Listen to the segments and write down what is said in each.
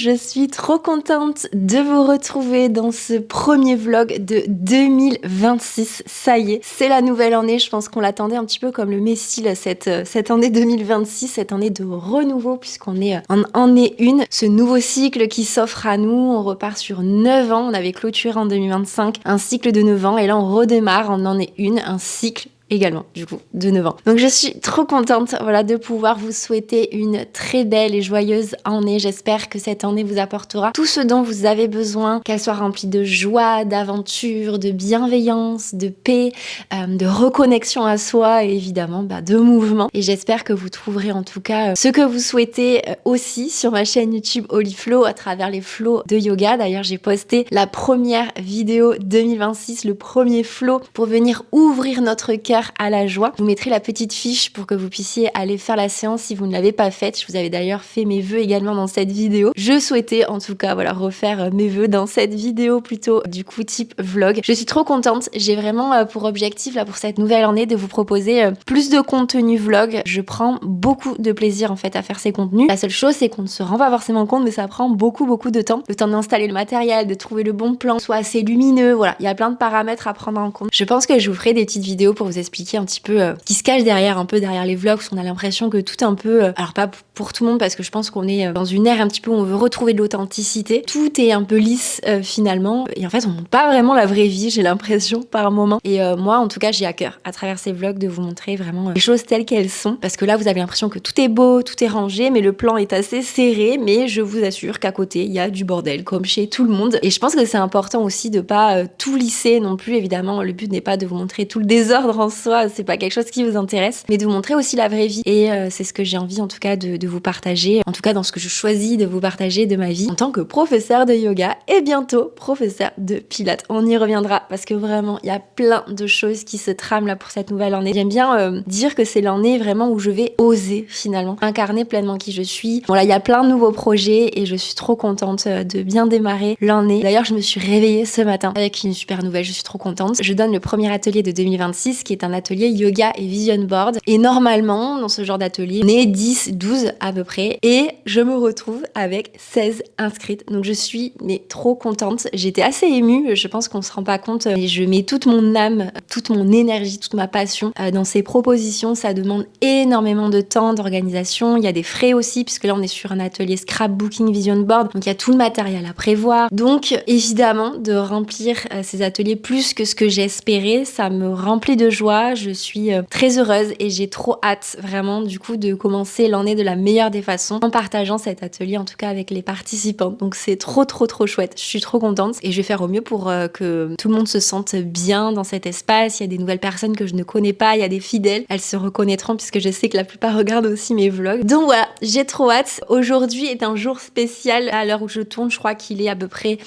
je suis trop contente de vous retrouver dans ce premier vlog de 2026. Ça y est, c'est la nouvelle année, je pense qu'on l'attendait un petit peu comme le Messie là, cette année 2026, cette année de renouveau puisqu'on est en année 1, ce nouveau cycle qui s'offre à nous, on repart sur 9 ans, on avait clôturé en 2025 un cycle de 9 ans et là on redémarre en année 1, un cycle également, du coup, de 9 ans. Donc je suis trop contente, voilà, de pouvoir vous souhaiter une très belle et joyeuse année. J'espère que cette année vous apportera tout ce dont vous avez besoin, qu'elle soit remplie de joie, d'aventure, de bienveillance, de paix, de reconnexion à soi et évidemment de mouvement. Et j'espère que vous trouverez en tout cas ce que vous souhaitez aussi sur ma chaîne YouTube Holiflow à travers les flows de yoga. D'ailleurs, j'ai posté la première vidéo 2026, le premier flow pour venir ouvrir notre cœur à la joie. Je vous mettrai la petite fiche pour que vous puissiez aller faire la séance si vous ne l'avez pas faite. Je vous avais d'ailleurs fait mes vœux également dans cette vidéo. Je souhaitais en tout cas voilà refaire mes vœux dans cette vidéo plutôt du coup type vlog. Je suis trop contente. J'ai vraiment pour objectif là pour cette nouvelle année de vous proposer plus de contenu vlog. Je prends beaucoup de plaisir en fait à faire ces contenus. La seule chose c'est qu'on ne se rend pas forcément compte mais ça prend beaucoup de temps. Le temps d'installer le matériel, de trouver le bon plan, soit assez lumineux. Voilà, il y a plein de paramètres à prendre en compte. Je pense que je vous ferai des petites vidéos pour vous expliquer un petit peu ce qui se cache derrière, un peu derrière les vlogs, parce qu'on a l'impression que tout un peu, alors pas pour tout le monde parce que je pense qu'on est dans une ère un petit peu où on veut retrouver de l'authenticité, tout est un peu lisse finalement, et en fait on montre pas vraiment la vraie vie, j'ai l'impression par moment, et moi en tout cas j'ai à cœur à travers ces vlogs de vous montrer vraiment les choses telles qu'elles sont, parce que là vous avez l'impression que tout est beau, tout est rangé, mais le plan est assez serré, mais je vous assure qu'à côté il y a du bordel comme chez tout le monde, et je pense que c'est important aussi de pas tout lisser non plus. Évidemment le but n'est pas de vous montrer tout le désordre en soi, c'est pas quelque chose qui vous intéresse, mais de vous montrer aussi la vraie vie, et c'est ce que j'ai envie en tout cas de vous partager, en tout cas dans ce que je choisis de vous partager de ma vie en tant que professeur de yoga et bientôt professeur de pilates. On y reviendra parce que vraiment il y a plein de choses qui se trament là pour cette nouvelle année. J'aime bien dire que c'est l'année vraiment où je vais oser finalement incarner pleinement qui je suis. Bon là il y a plein de nouveaux projets et je suis trop contente de bien démarrer l'année. D'ailleurs je me suis réveillée ce matin avec une super nouvelle, je suis trop contente. Je donne le premier atelier de 2026 qui est un atelier yoga et vision board, et normalement dans ce genre d'atelier on est 10-12 à peu près, et je me retrouve avec 16 inscrites, donc je suis mais trop contente. J'étais assez émue, je pense qu'on se rend pas compte, mais je mets toute mon âme, toute mon énergie, toute ma passion dans ces propositions. Ça demande énormément de temps, d'organisation, il y a des frais aussi puisque là on est sur un atelier scrapbooking vision board, donc il y a tout le matériel à prévoir, donc évidemment de remplir ces ateliers plus que ce que j'espérais, ça me remplit de joie. Je suis très heureuse et j'ai trop hâte vraiment du coup de commencer l'année de la meilleure des façons en partageant cet atelier en tout cas avec les participants. Donc c'est trop chouette, je suis trop contente et je vais faire au mieux pour que tout le monde se sente bien dans cet espace. Il y a des nouvelles personnes que je ne connais pas, il y a des fidèles, elles se reconnaîtront puisque je sais que la plupart regardent aussi mes vlogs. Donc voilà, j'ai trop hâte. Aujourd'hui est un jour spécial à l'heure où je tourne, je crois qu'il est à peu près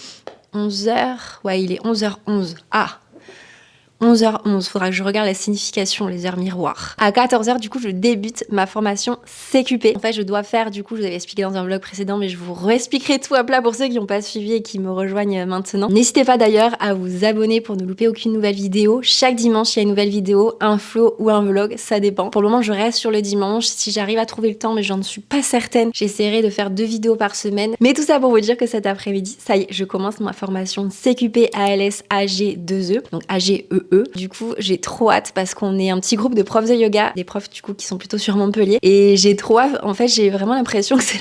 11h. Ouais, il est 11h11. Ah, 11h11, faudra que je regarde la signification, les heures miroirs. À 14h, du coup, je débute ma formation CQP. En fait, je dois faire, du coup, je vous avais expliqué dans un vlog précédent, mais je vous réexpliquerai tout à plat pour ceux qui n'ont pas suivi et qui me rejoignent maintenant. N'hésitez pas d'ailleurs à vous abonner pour ne louper aucune nouvelle vidéo. Chaque dimanche, il y a une nouvelle vidéo, un flow ou un vlog, ça dépend. Pour le moment, je reste sur le dimanche. Si j'arrive à trouver le temps, mais j'en suis pas certaine, j'essaierai de faire 2 vidéos par semaine. Mais tout ça pour vous dire que cet après-midi, ça y est, je commence ma formation CQP ALS AG2E, donc AGEE. Du coup, j'ai trop hâte parce qu'on est un petit groupe de profs de yoga, des profs du coup qui sont plutôt sur Montpellier, et j'ai trop hâte. En fait, j'ai vraiment l'impression que c'est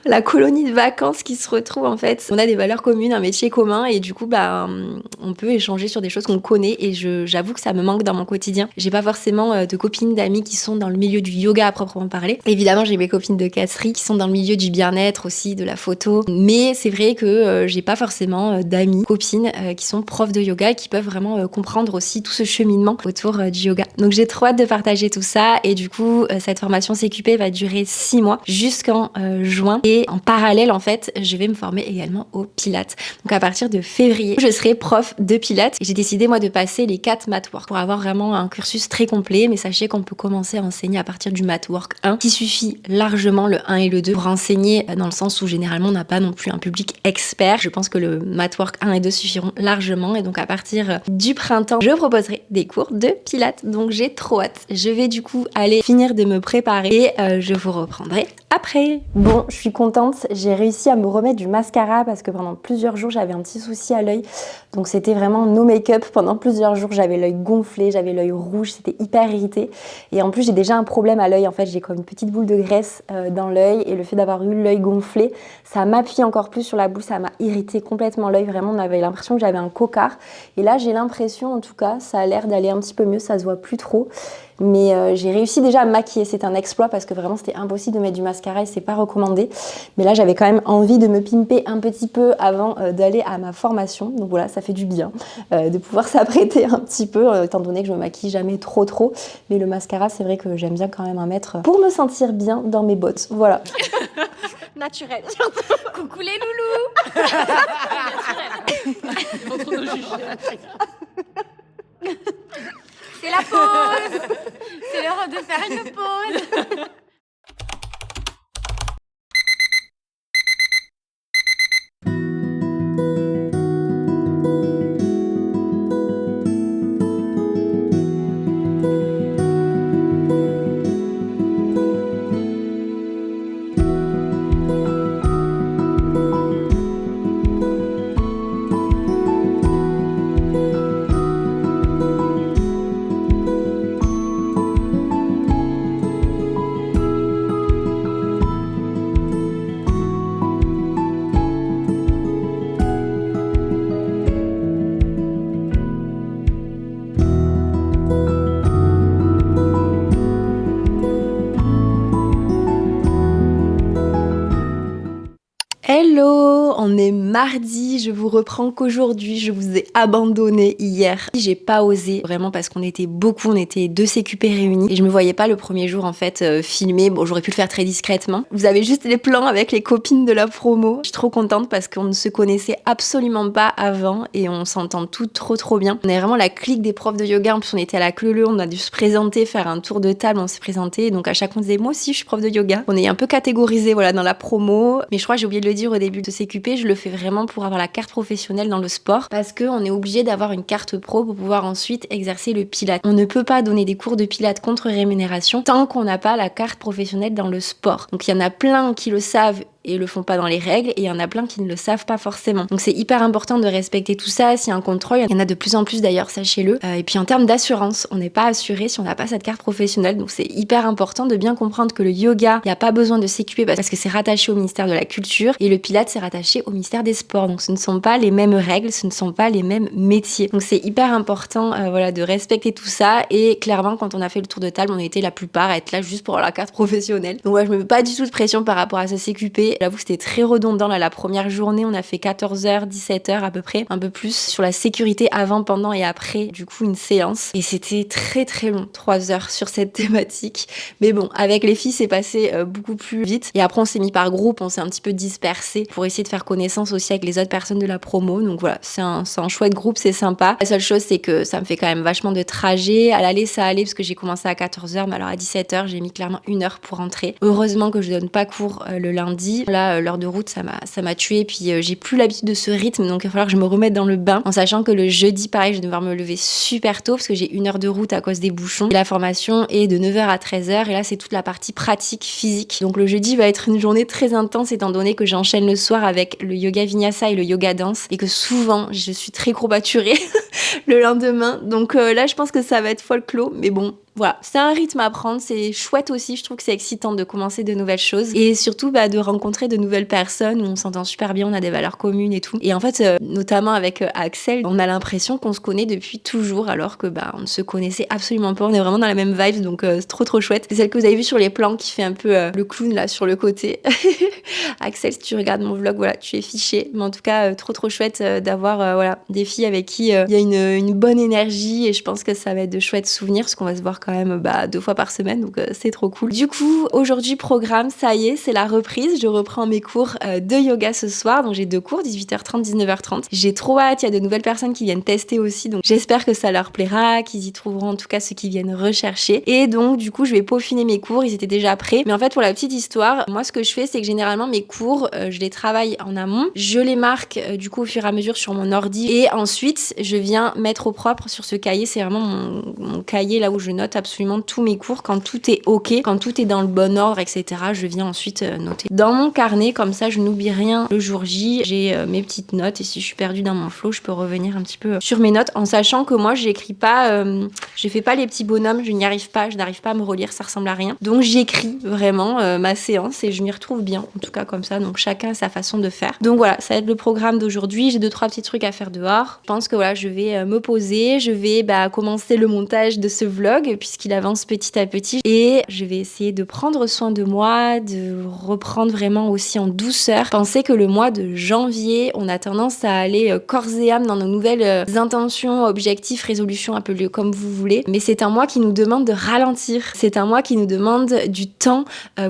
la colonie de vacances qui se retrouve en fait. On a des valeurs communes, un métier commun, et du coup on peut échanger sur des choses qu'on connaît, et j'avoue que ça me manque dans mon quotidien. J'ai pas forcément de copines, d'amis qui sont dans le milieu du yoga à proprement parler. Évidemment j'ai mes copines de casserie qui sont dans le milieu du bien-être aussi, de la photo, mais c'est vrai que j'ai pas forcément d'amis, copines qui sont profs de yoga et qui peuvent vraiment comprendre aussi tout ce cheminement autour du yoga. Donc j'ai trop hâte de partager tout ça, et du coup cette formation CQP va durer 6 mois jusqu'en juin, et en parallèle en fait je vais me former également au pilates. Donc à partir de février je serai prof de pilates, et j'ai décidé moi de passer les 4 matwork pour avoir vraiment un cursus très complet. Mais sachez qu'on peut commencer à enseigner à partir du matwork 1 qui suffit largement, le 1 et le 2 pour enseigner, dans le sens où généralement on n'a pas non plus un public expert. Je pense que le matwork 1 et 2 suffiront largement, et donc à partir du printemps je proposerai des cours de pilates. Donc j'ai trop hâte. Je vais du coup aller finir de me préparer et je vous reprendrai après. Bon, bon, je suis contente. J'ai réussi à me remettre du mascara parce que pendant plusieurs jours, j'avais un petit souci à l'œil. Donc c'était vraiment no make-up. Pendant plusieurs jours, j'avais l'œil gonflé, j'avais l'œil rouge, c'était hyper irrité. Et en plus, j'ai déjà un problème à l'œil. En fait, j'ai comme une petite boule de graisse dans l'œil. Et le fait d'avoir eu l'œil gonflé, ça m'appuie encore plus sur la boule. Ça m'a irrité complètement l'œil. Vraiment, on avait l'impression que j'avais un cocard. Et là, j'ai l'impression, en tout cas, ça a l'air d'aller un petit peu mieux. Ça se voit plus trop. Mais j'ai réussi déjà à me maquiller, c'est un exploit parce que vraiment c'était impossible de mettre du mascara et c'est pas recommandé. Mais là j'avais quand même envie de me pimper un petit peu avant d'aller à ma formation. Donc voilà, ça fait du bien de pouvoir s'apprêter un petit peu étant donné que je me maquille jamais trop. Mais le mascara c'est vrai que j'aime bien quand même en mettre pour me sentir bien dans mes bottes. Voilà. Naturel. Coucou les loulous. Naturel. C'est la pause. C'est l'heure de faire une pause. Hello, on est mardi, je vous reprends qu'aujourd'hui, je vous ai abandonné hier. J'ai pas osé, vraiment parce qu'on était beaucoup, on était 2 CQP réunis et je me voyais pas le premier jour en fait filmer. Bon, j'aurais pu le faire très discrètement. Vous avez juste les plans avec les copines de la promo. Je suis trop contente parce qu'on ne se connaissait absolument pas avant et on s'entend toutes trop bien. On est vraiment la clique des profs de yoga, en plus on était à la Cleleu, on a dû se présenter, faire un tour de table, on s'est présenté. Donc à chaque fois on disait moi aussi je suis prof de yoga. On est un peu catégorisé voilà dans la promo, mais je crois que j'ai oublié de le dire au début de CQP, je le fais vraiment pour avoir la carte professionnelle dans le sport parce qu'on est obligé d'avoir une carte pro pour pouvoir ensuite exercer le pilate. On ne peut pas donner des cours de pilate contre rémunération tant qu'on n'a pas la carte professionnelle dans le sport. Donc il y en a plein qui le savent et le font pas dans les règles et il y en a plein qui ne le savent pas forcément. Donc c'est hyper important de respecter tout ça. S'il y a un contrôle, il y en a de plus en plus d'ailleurs, sachez-le. Et puis en termes d'assurance, on n'est pas assuré si on n'a pas cette carte professionnelle. Donc c'est hyper important de bien comprendre que le yoga, il n'y a pas besoin de CQP parce que c'est rattaché au ministère de la Culture et le Pilates c'est rattaché au ministère des Sports. Donc ce ne sont pas les mêmes règles, ce ne sont pas les mêmes métiers. Donc c'est hyper important voilà, de respecter tout ça et clairement quand on a fait le tour de table, on était la plupart à être là juste pour la carte professionnelle. Donc ouais, je me mets pas du tout de pression par rapport à ce CQP. J'avoue que c'était très redondant là, la première journée, on a fait 14h, 17h à peu près, un peu plus sur la sécurité avant, pendant et après du coup une séance et c'était très long, 3 heures sur cette thématique. Mais bon, avec les filles c'est passé beaucoup plus vite et après on s'est mis par groupe, on s'est un petit peu dispersé pour essayer de faire connaissance aussi avec les autres personnes de la promo. Donc voilà, c'est un chouette groupe, c'est sympa. La seule chose c'est que ça me fait quand même vachement de trajet. À l'aller ça allait parce que j'ai commencé à 14h, mais alors à 17h j'ai mis clairement 1 heure pour rentrer. Heureusement que je donne pas cours le lundi. Là l'heure de route ça m'a tuée puis j'ai plus l'habitude de ce rythme donc il va falloir que je me remette dans le bain en sachant que le jeudi pareil je vais devoir me lever super tôt parce que j'ai 1 heure de route à cause des bouchons et la formation est de 9h à 13h et là c'est toute la partie pratique physique donc le jeudi va être une journée très intense étant donné que j'enchaîne le soir avec le yoga vinyasa et le yoga danse et que souvent je suis très courbaturée le lendemain donc là je pense que ça va être folklore mais bon voilà, c'est un rythme à prendre, c'est chouette aussi, je trouve que c'est excitant de commencer de nouvelles choses et surtout de rencontrer de nouvelles personnes où on s'entend super bien, on a des valeurs communes et tout. Et en fait, notamment avec Axel, on a l'impression qu'on se connaît depuis toujours alors que on ne se connaissait absolument pas, on est vraiment dans la même vibe donc c'est trop chouette. C'est celle que vous avez vue sur les plans qui fait un peu le clown là sur le côté. Axel, si tu regardes mon vlog, voilà, tu es fiché. Mais en tout cas, trop chouette d'avoir voilà, des filles avec qui il y a une bonne énergie et je pense que ça va être de chouettes souvenirs parce qu'on va se voir quand même 2 fois par semaine donc c'est trop cool. Du coup aujourd'hui programme ça y est c'est la reprise, je reprends mes cours de yoga ce soir donc j'ai 2 cours 18h30 19h30. J'ai trop hâte, il y a de nouvelles personnes qui viennent tester aussi donc j'espère que ça leur plaira, qu'ils y trouveront en tout cas ceux qui viennent rechercher et donc du coup je vais peaufiner mes cours, ils étaient déjà prêts mais en fait pour la petite histoire moi ce que je fais c'est que généralement mes cours je les travaille en amont, je les marque du coup au fur et à mesure sur mon ordi et ensuite je viens bien mettre au propre sur ce cahier. C'est vraiment mon cahier là où je note absolument tous mes cours. Quand tout est ok, quand tout est dans le bon ordre, etc., je viens ensuite noter dans mon carnet. Comme ça, je n'oublie rien le jour J. J'ai mes petites notes et si je suis perdue dans mon flow, je peux revenir un petit peu sur mes notes en sachant que moi, j'écris pas, je fais pas les petits bonhommes, je n'y arrive pas, je n'arrive pas à me relire, ça ressemble à rien. Donc j'écris vraiment ma séance et je m'y retrouve bien, en tout cas comme ça. Donc chacun a sa façon de faire. Donc voilà, ça va être le programme d'aujourd'hui. J'ai 2-3 petits trucs à faire dehors. Je pense que voilà, je vais me poser, je vais commencer le montage de ce vlog puisqu'il avance petit à petit et je vais essayer de prendre soin de moi, de reprendre vraiment aussi en douceur. Pensez que le mois de janvier, on a tendance à aller corps et âme dans nos nouvelles intentions, objectifs, résolutions, appelez-le comme vous voulez. Mais c'est un mois qui nous demande de ralentir. C'est un mois qui nous demande du temps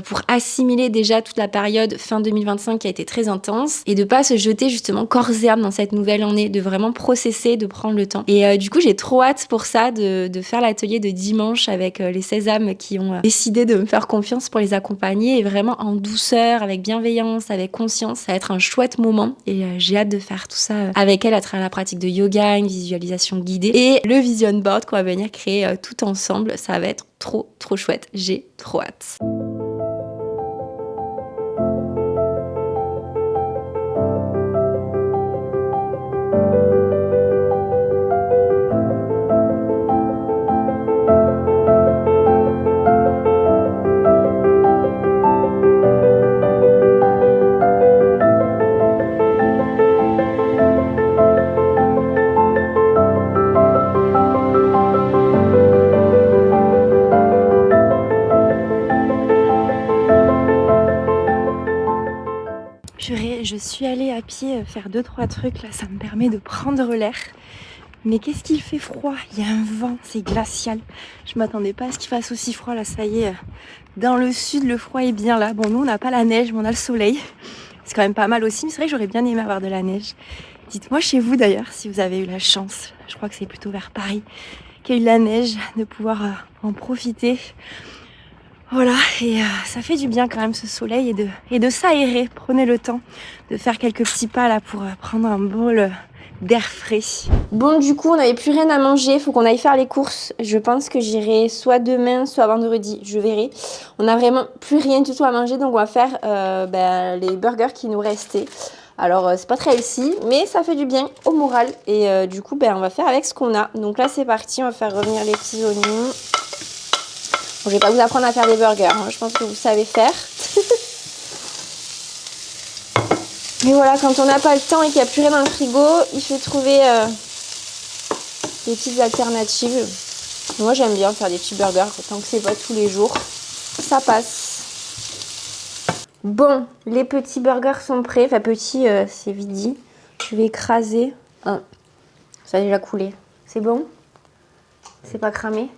pour assimiler déjà toute la période fin 2025 qui a été très intense et de pas se jeter justement corps et âme dans cette nouvelle année, de vraiment processer, de prendre le temps. Et du coup, j'ai trop hâte pour ça de faire l'atelier de dimanche avec les 16 âmes qui ont décidé de me faire confiance pour les accompagner et vraiment en douceur, avec bienveillance, avec conscience. Ça va être un chouette moment et j'ai hâte de faire tout ça avec elles à travers la pratique de yoga, une visualisation guidée et le vision board qu'on va venir créer tout ensemble. Ça va être trop chouette. J'ai trop hâte. Je suis allée à pied faire 2-3 trucs, là ça me permet de prendre l'air. Mais qu'est-ce qu'il fait froid, il y a un vent, c'est glacial. Je m'attendais pas à ce qu'il fasse aussi froid, là ça y est. Dans le sud, le froid est bien là. Bon, nous on n'a pas la neige, mais on a le soleil. C'est quand même pas mal aussi, mais c'est vrai que j'aurais bien aimé avoir de la neige. Dites-moi chez vous d'ailleurs, si vous avez eu la chance, je crois que c'est plutôt vers Paris, qu'il y a eu de la neige, de pouvoir en profiter. Voilà, et ça fait du bien quand même ce soleil et de s'aérer. Prenez le temps de faire quelques petits pas là pour prendre un bol d'air frais. Bon, du coup, on n'avait plus rien à manger, faut qu'on aille faire les courses. Je pense que j'irai soit demain, soit vendredi, je verrai. On n'a vraiment plus rien du tout à manger, donc on va faire les burgers qui nous restaient. Alors, c'est pas très healthy, mais ça fait du bien au moral. Et du coup, on va faire avec ce qu'on a. Donc là, c'est parti, on va faire revenir les petits oignons. Bon, je vais pas vous apprendre à faire des burgers, hein. Je pense que vous savez faire. Mais voilà, quand on n'a pas le temps et qu'il n'y a plus rien dans le frigo, il faut trouver des petites alternatives. Moi, j'aime bien faire des petits burgers, tant que c'est pas tous les jours. Ça passe. Bon, les petits burgers sont prêts. Enfin, petits, c'est vite dit. Je vais écraser. Ah, ça a déjà coulé. C'est bon? C'est pas cramé?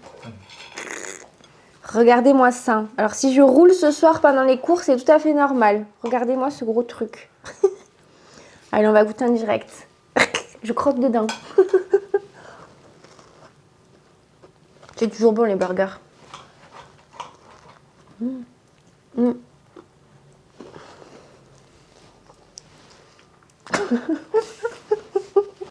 Regardez-moi ça. Alors si je roule ce soir pendant les cours, c'est tout à fait normal. Regardez-moi ce gros truc. Allez, on va goûter en direct. Je croque dedans. C'est toujours bon les burgers.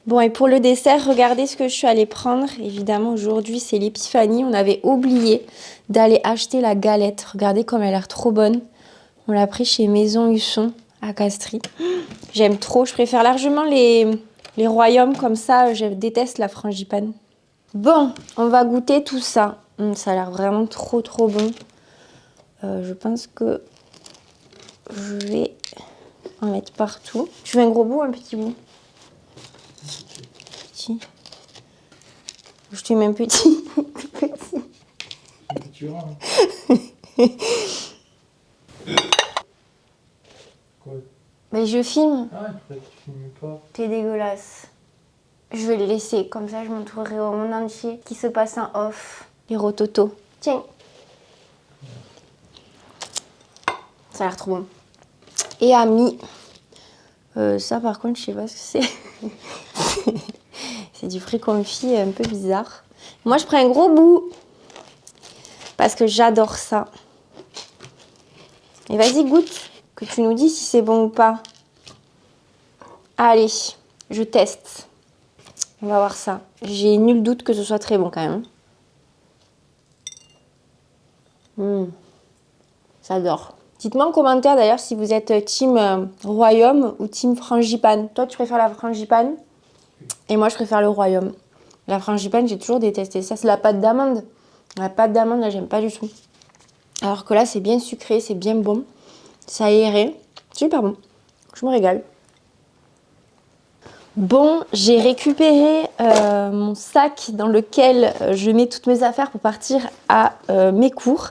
Bon, et pour le dessert, regardez ce que je suis allée prendre. Évidemment, aujourd'hui, c'est l'épiphanie. On avait oublié d'aller acheter la galette. Regardez comme elle a l'air trop bonne. On l'a pris chez Maison Husson à Castries. J'aime trop. Je préfère largement les royaumes comme ça. Je déteste la frangipane. Bon, on va goûter tout ça. Ça a l'air vraiment trop bon. Je pense que je vais en mettre partout. Tu veux un gros bout ou un petit bout? Petit. Je te mets un petit. Tout petit. Quoi? Mais je filme. Ah, tu filmes pas. T'es dégueulasse. Je vais le laisser, comme ça je montrerai au monde entier qui se passe en off. Les rototos. Tiens. Ça a l'air trop bon. Et amis. Ça par contre, je sais pas ce que c'est. C'est du fruit confit un peu bizarre. Moi, je prends un gros bout. Parce que j'adore ça. Et vas-y, goûte. Que tu nous dis si c'est bon ou pas. Allez, je teste. On va voir ça. J'ai nul doute que ce soit très bon quand même. J'adore. Dites-moi en commentaire d'ailleurs si vous êtes team royaume ou team frangipane. Toi, tu préfères la frangipane et moi, je préfère le royaume. La frangipane, j'ai toujours détesté ça. C'est la pâte d'amande. La pâte d'amande, là, j'aime pas du tout. Alors que là, c'est bien sucré, c'est bien bon. Ça aéré. Super bon. Je me régale. Bon, j'ai récupéré mon sac dans lequel je mets toutes mes affaires pour partir à mes cours.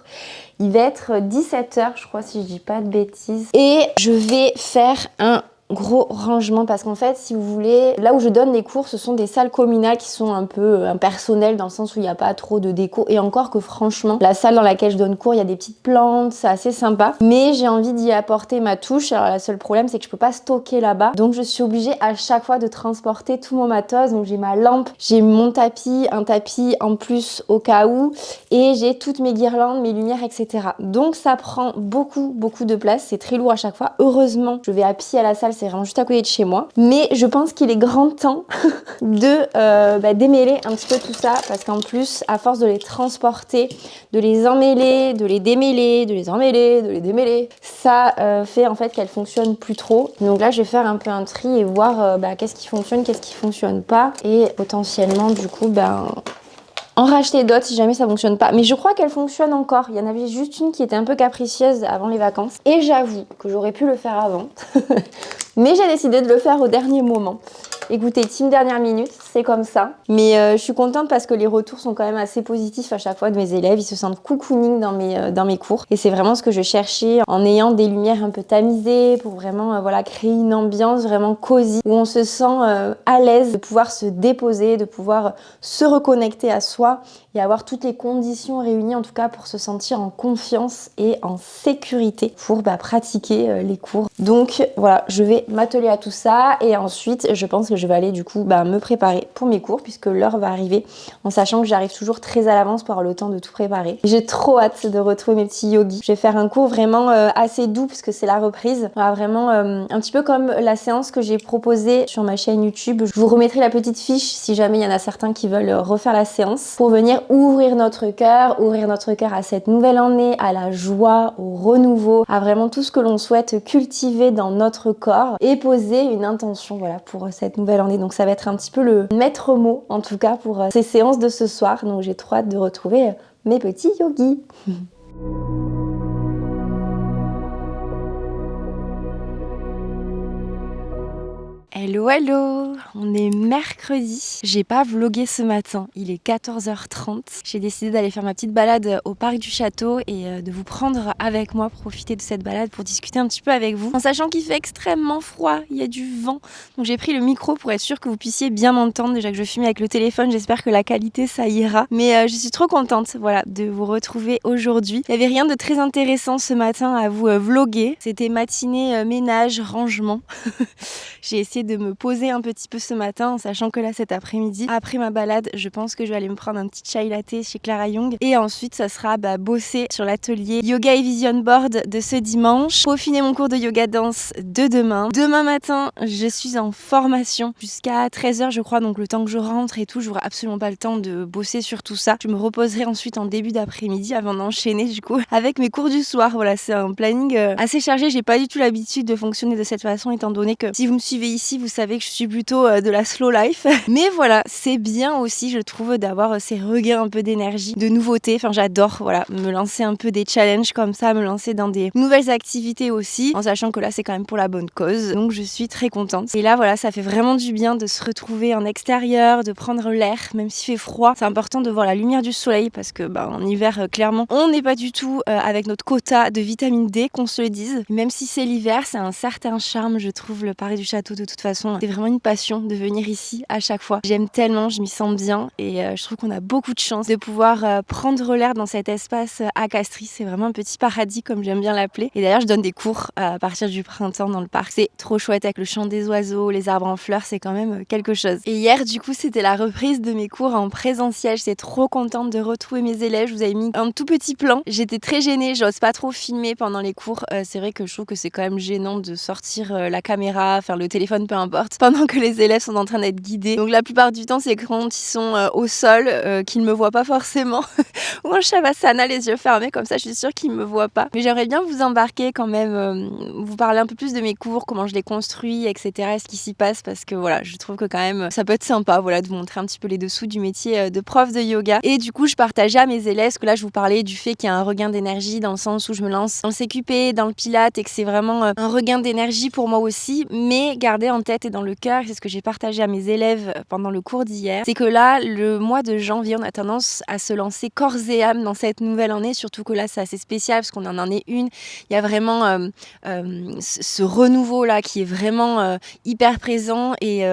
Il va être 17h, je crois, si je dis pas de bêtises. Et je vais faire un gros rangement parce qu'en fait, si vous voulez, là où je donne les cours, ce sont des salles communales qui sont un peu impersonnelles dans le sens où il n'y a pas trop de déco. Et encore que franchement, la salle dans laquelle je donne cours, il y a des petites plantes, c'est assez sympa. Mais j'ai envie d'y apporter ma touche. Alors, le seul problème, c'est que je peux pas stocker là-bas. Donc, je suis obligée à chaque fois de transporter tout mon matos. Donc, j'ai ma lampe, j'ai mon tapis, un tapis en plus au cas où. Et j'ai toutes mes guirlandes, mes lumières, etc. Donc, ça prend beaucoup de place. C'est très lourd à chaque fois. Heureusement, je vais à pied à la salle. C'est vraiment juste à côté de chez moi. Mais je pense qu'il est grand temps de démêler un petit peu tout ça parce qu'en plus, à force de les transporter, de les emmêler, de les démêler, de les emmêler, de les démêler, ça fait en fait qu'elles fonctionnent plus trop. Donc là, je vais faire un peu un tri et voir qu'est-ce qui fonctionne, qu'est-ce qui fonctionne pas et potentiellement du coup en racheter d'autres si jamais ça fonctionne pas. Mais je crois qu'elle fonctionne encore. Il y en avait juste une qui était un peu capricieuse avant les vacances. Et j'avoue que j'aurais pu le faire avant. Mais j'ai décidé de le faire au dernier moment. Écoutez, team dernière minute, c'est comme ça. Mais je suis contente parce que les retours sont quand même assez positifs à chaque fois de mes élèves. Ils se sentent cocooning dans mes cours. Et c'est vraiment ce que je cherchais en ayant des lumières un peu tamisées pour vraiment créer une ambiance vraiment cosy où on se sent à l'aise de pouvoir se déposer, de pouvoir se reconnecter à soi et avoir toutes les conditions réunies en tout cas pour se sentir en confiance et en sécurité pour pratiquer les cours. Donc voilà, je vais m'atteler à tout ça et ensuite je pense que je vais aller du coup me préparer pour mes cours puisque l'heure va arriver en sachant que j'arrive toujours très à l'avance pour avoir le temps de tout préparer. J'ai trop hâte de retrouver mes petits yogis. Je vais faire un cours vraiment assez doux puisque c'est la reprise. Voilà, vraiment un petit peu comme la séance que j'ai proposée sur ma chaîne YouTube. Je vous remettrai la petite fiche si jamais il y en a certains qui veulent refaire la séance pour venir ouvrir notre cœur à cette nouvelle année, à la joie, au renouveau, à vraiment tout ce que l'on souhaite cultiver dans notre corps et poser une intention pour cette nouvelle année. Donc ça va être un petit peu le maître mot en tout cas pour ces séances de ce soir. Donc j'ai trop hâte de retrouver mes petits yogis. Hello, hello! On est mercredi. J'ai pas vlogué ce matin. Il est 14h30. J'ai décidé d'aller faire ma petite balade au parc du château et de vous prendre avec moi, profiter de cette balade pour discuter un petit peu avec vous. En sachant qu'il fait extrêmement froid, il y a du vent. Donc j'ai pris le micro pour être sûre que vous puissiez bien m'entendre. Déjà que je filme avec le téléphone, j'espère que la qualité ça ira. Mais je suis trop contente de vous retrouver aujourd'hui. Il n'y avait rien de très intéressant ce matin à vous vloguer. C'était matinée ménage, rangement. J'ai essayé de me poser un petit peu ce matin en sachant que là cet après-midi, après ma balade, je pense que je vais aller me prendre un petit chai latte chez Clara Young et ensuite ça sera bosser sur l'atelier Yoga et Vision Board de ce dimanche, peaufiner mon cours de yoga danse de demain. Demain matin, je suis en formation jusqu'à 13h je crois, donc le temps que je rentre et tout, j'aurai absolument pas le temps de bosser sur tout ça. Je me reposerai ensuite en début d'après-midi avant d'enchaîner du coup avec mes cours du soir. Voilà, c'est un planning assez chargé, j'ai pas du tout l'habitude de fonctionner de cette façon étant donné que si vous me suivez ici, vous savez que je suis plutôt de la slow life. Mais voilà, c'est bien aussi, je trouve, d'avoir ces regains un peu d'énergie, de nouveautés. Enfin, j'adore, me lancer un peu des challenges comme ça, me lancer dans des nouvelles activités aussi, en sachant que là, c'est quand même pour la bonne cause. Donc, je suis très contente. Et là, ça fait vraiment du bien de se retrouver en extérieur, de prendre l'air, même s'il fait froid. C'est important de voir la lumière du soleil parce que, en hiver, clairement, on n'est pas du tout avec notre quota de vitamine D, qu'on se le dise. Même si c'est l'hiver, c'est un certain charme, je trouve, le parc du château de toute façon. C'est vraiment une passion de venir ici à chaque fois. J'aime tellement, je m'y sens bien et je trouve qu'on a beaucoup de chance de pouvoir prendre l'air dans cet espace à Castries. C'est vraiment un petit paradis comme j'aime bien l'appeler. Et d'ailleurs, je donne des cours à partir du printemps dans le parc. C'est trop chouette avec le chant des oiseaux, les arbres en fleurs, c'est quand même quelque chose. Et hier, du coup, c'était la reprise de mes cours en présentiel. J'étais trop contente de retrouver mes élèves. Je vous avais mis un tout petit plan. J'étais très gênée, j'ose pas trop filmer pendant les cours. C'est vrai que je trouve que c'est quand même gênant de sortir la caméra, faire le téléphone, peu importe, pendant que les élèves sont en train d'être guidés. Donc la plupart du temps, c'est quand ils sont au sol, qu'ils ne me voient pas forcément, ou en shavasana, les yeux fermés, comme ça je suis sûre qu'ils ne me voient pas. Mais j'aimerais bien vous embarquer quand même, vous parler un peu plus de mes cours, comment je les construis, etc., ce qui s'y passe, parce que voilà, je trouve que quand même ça peut être sympa, voilà, de vous montrer un petit peu les dessous du métier de prof de yoga. Et du coup, je partageais à mes élèves, parce que là je vous parlais du fait qu'il y a un regain d'énergie dans le sens où je me lance dans le CQP, dans le Pilate, et que c'est vraiment un regain d'énergie pour moi aussi, mais gardez en tête et dans le cœur, c'est ce que j'ai partagé à mes élèves pendant le cours d'hier, c'est que là, le mois de janvier, on a tendance à se lancer corps et âme dans cette nouvelle année, surtout que là, c'est assez spécial parce qu'on en est une. Il y a vraiment ce renouveau-là qui est vraiment hyper présent et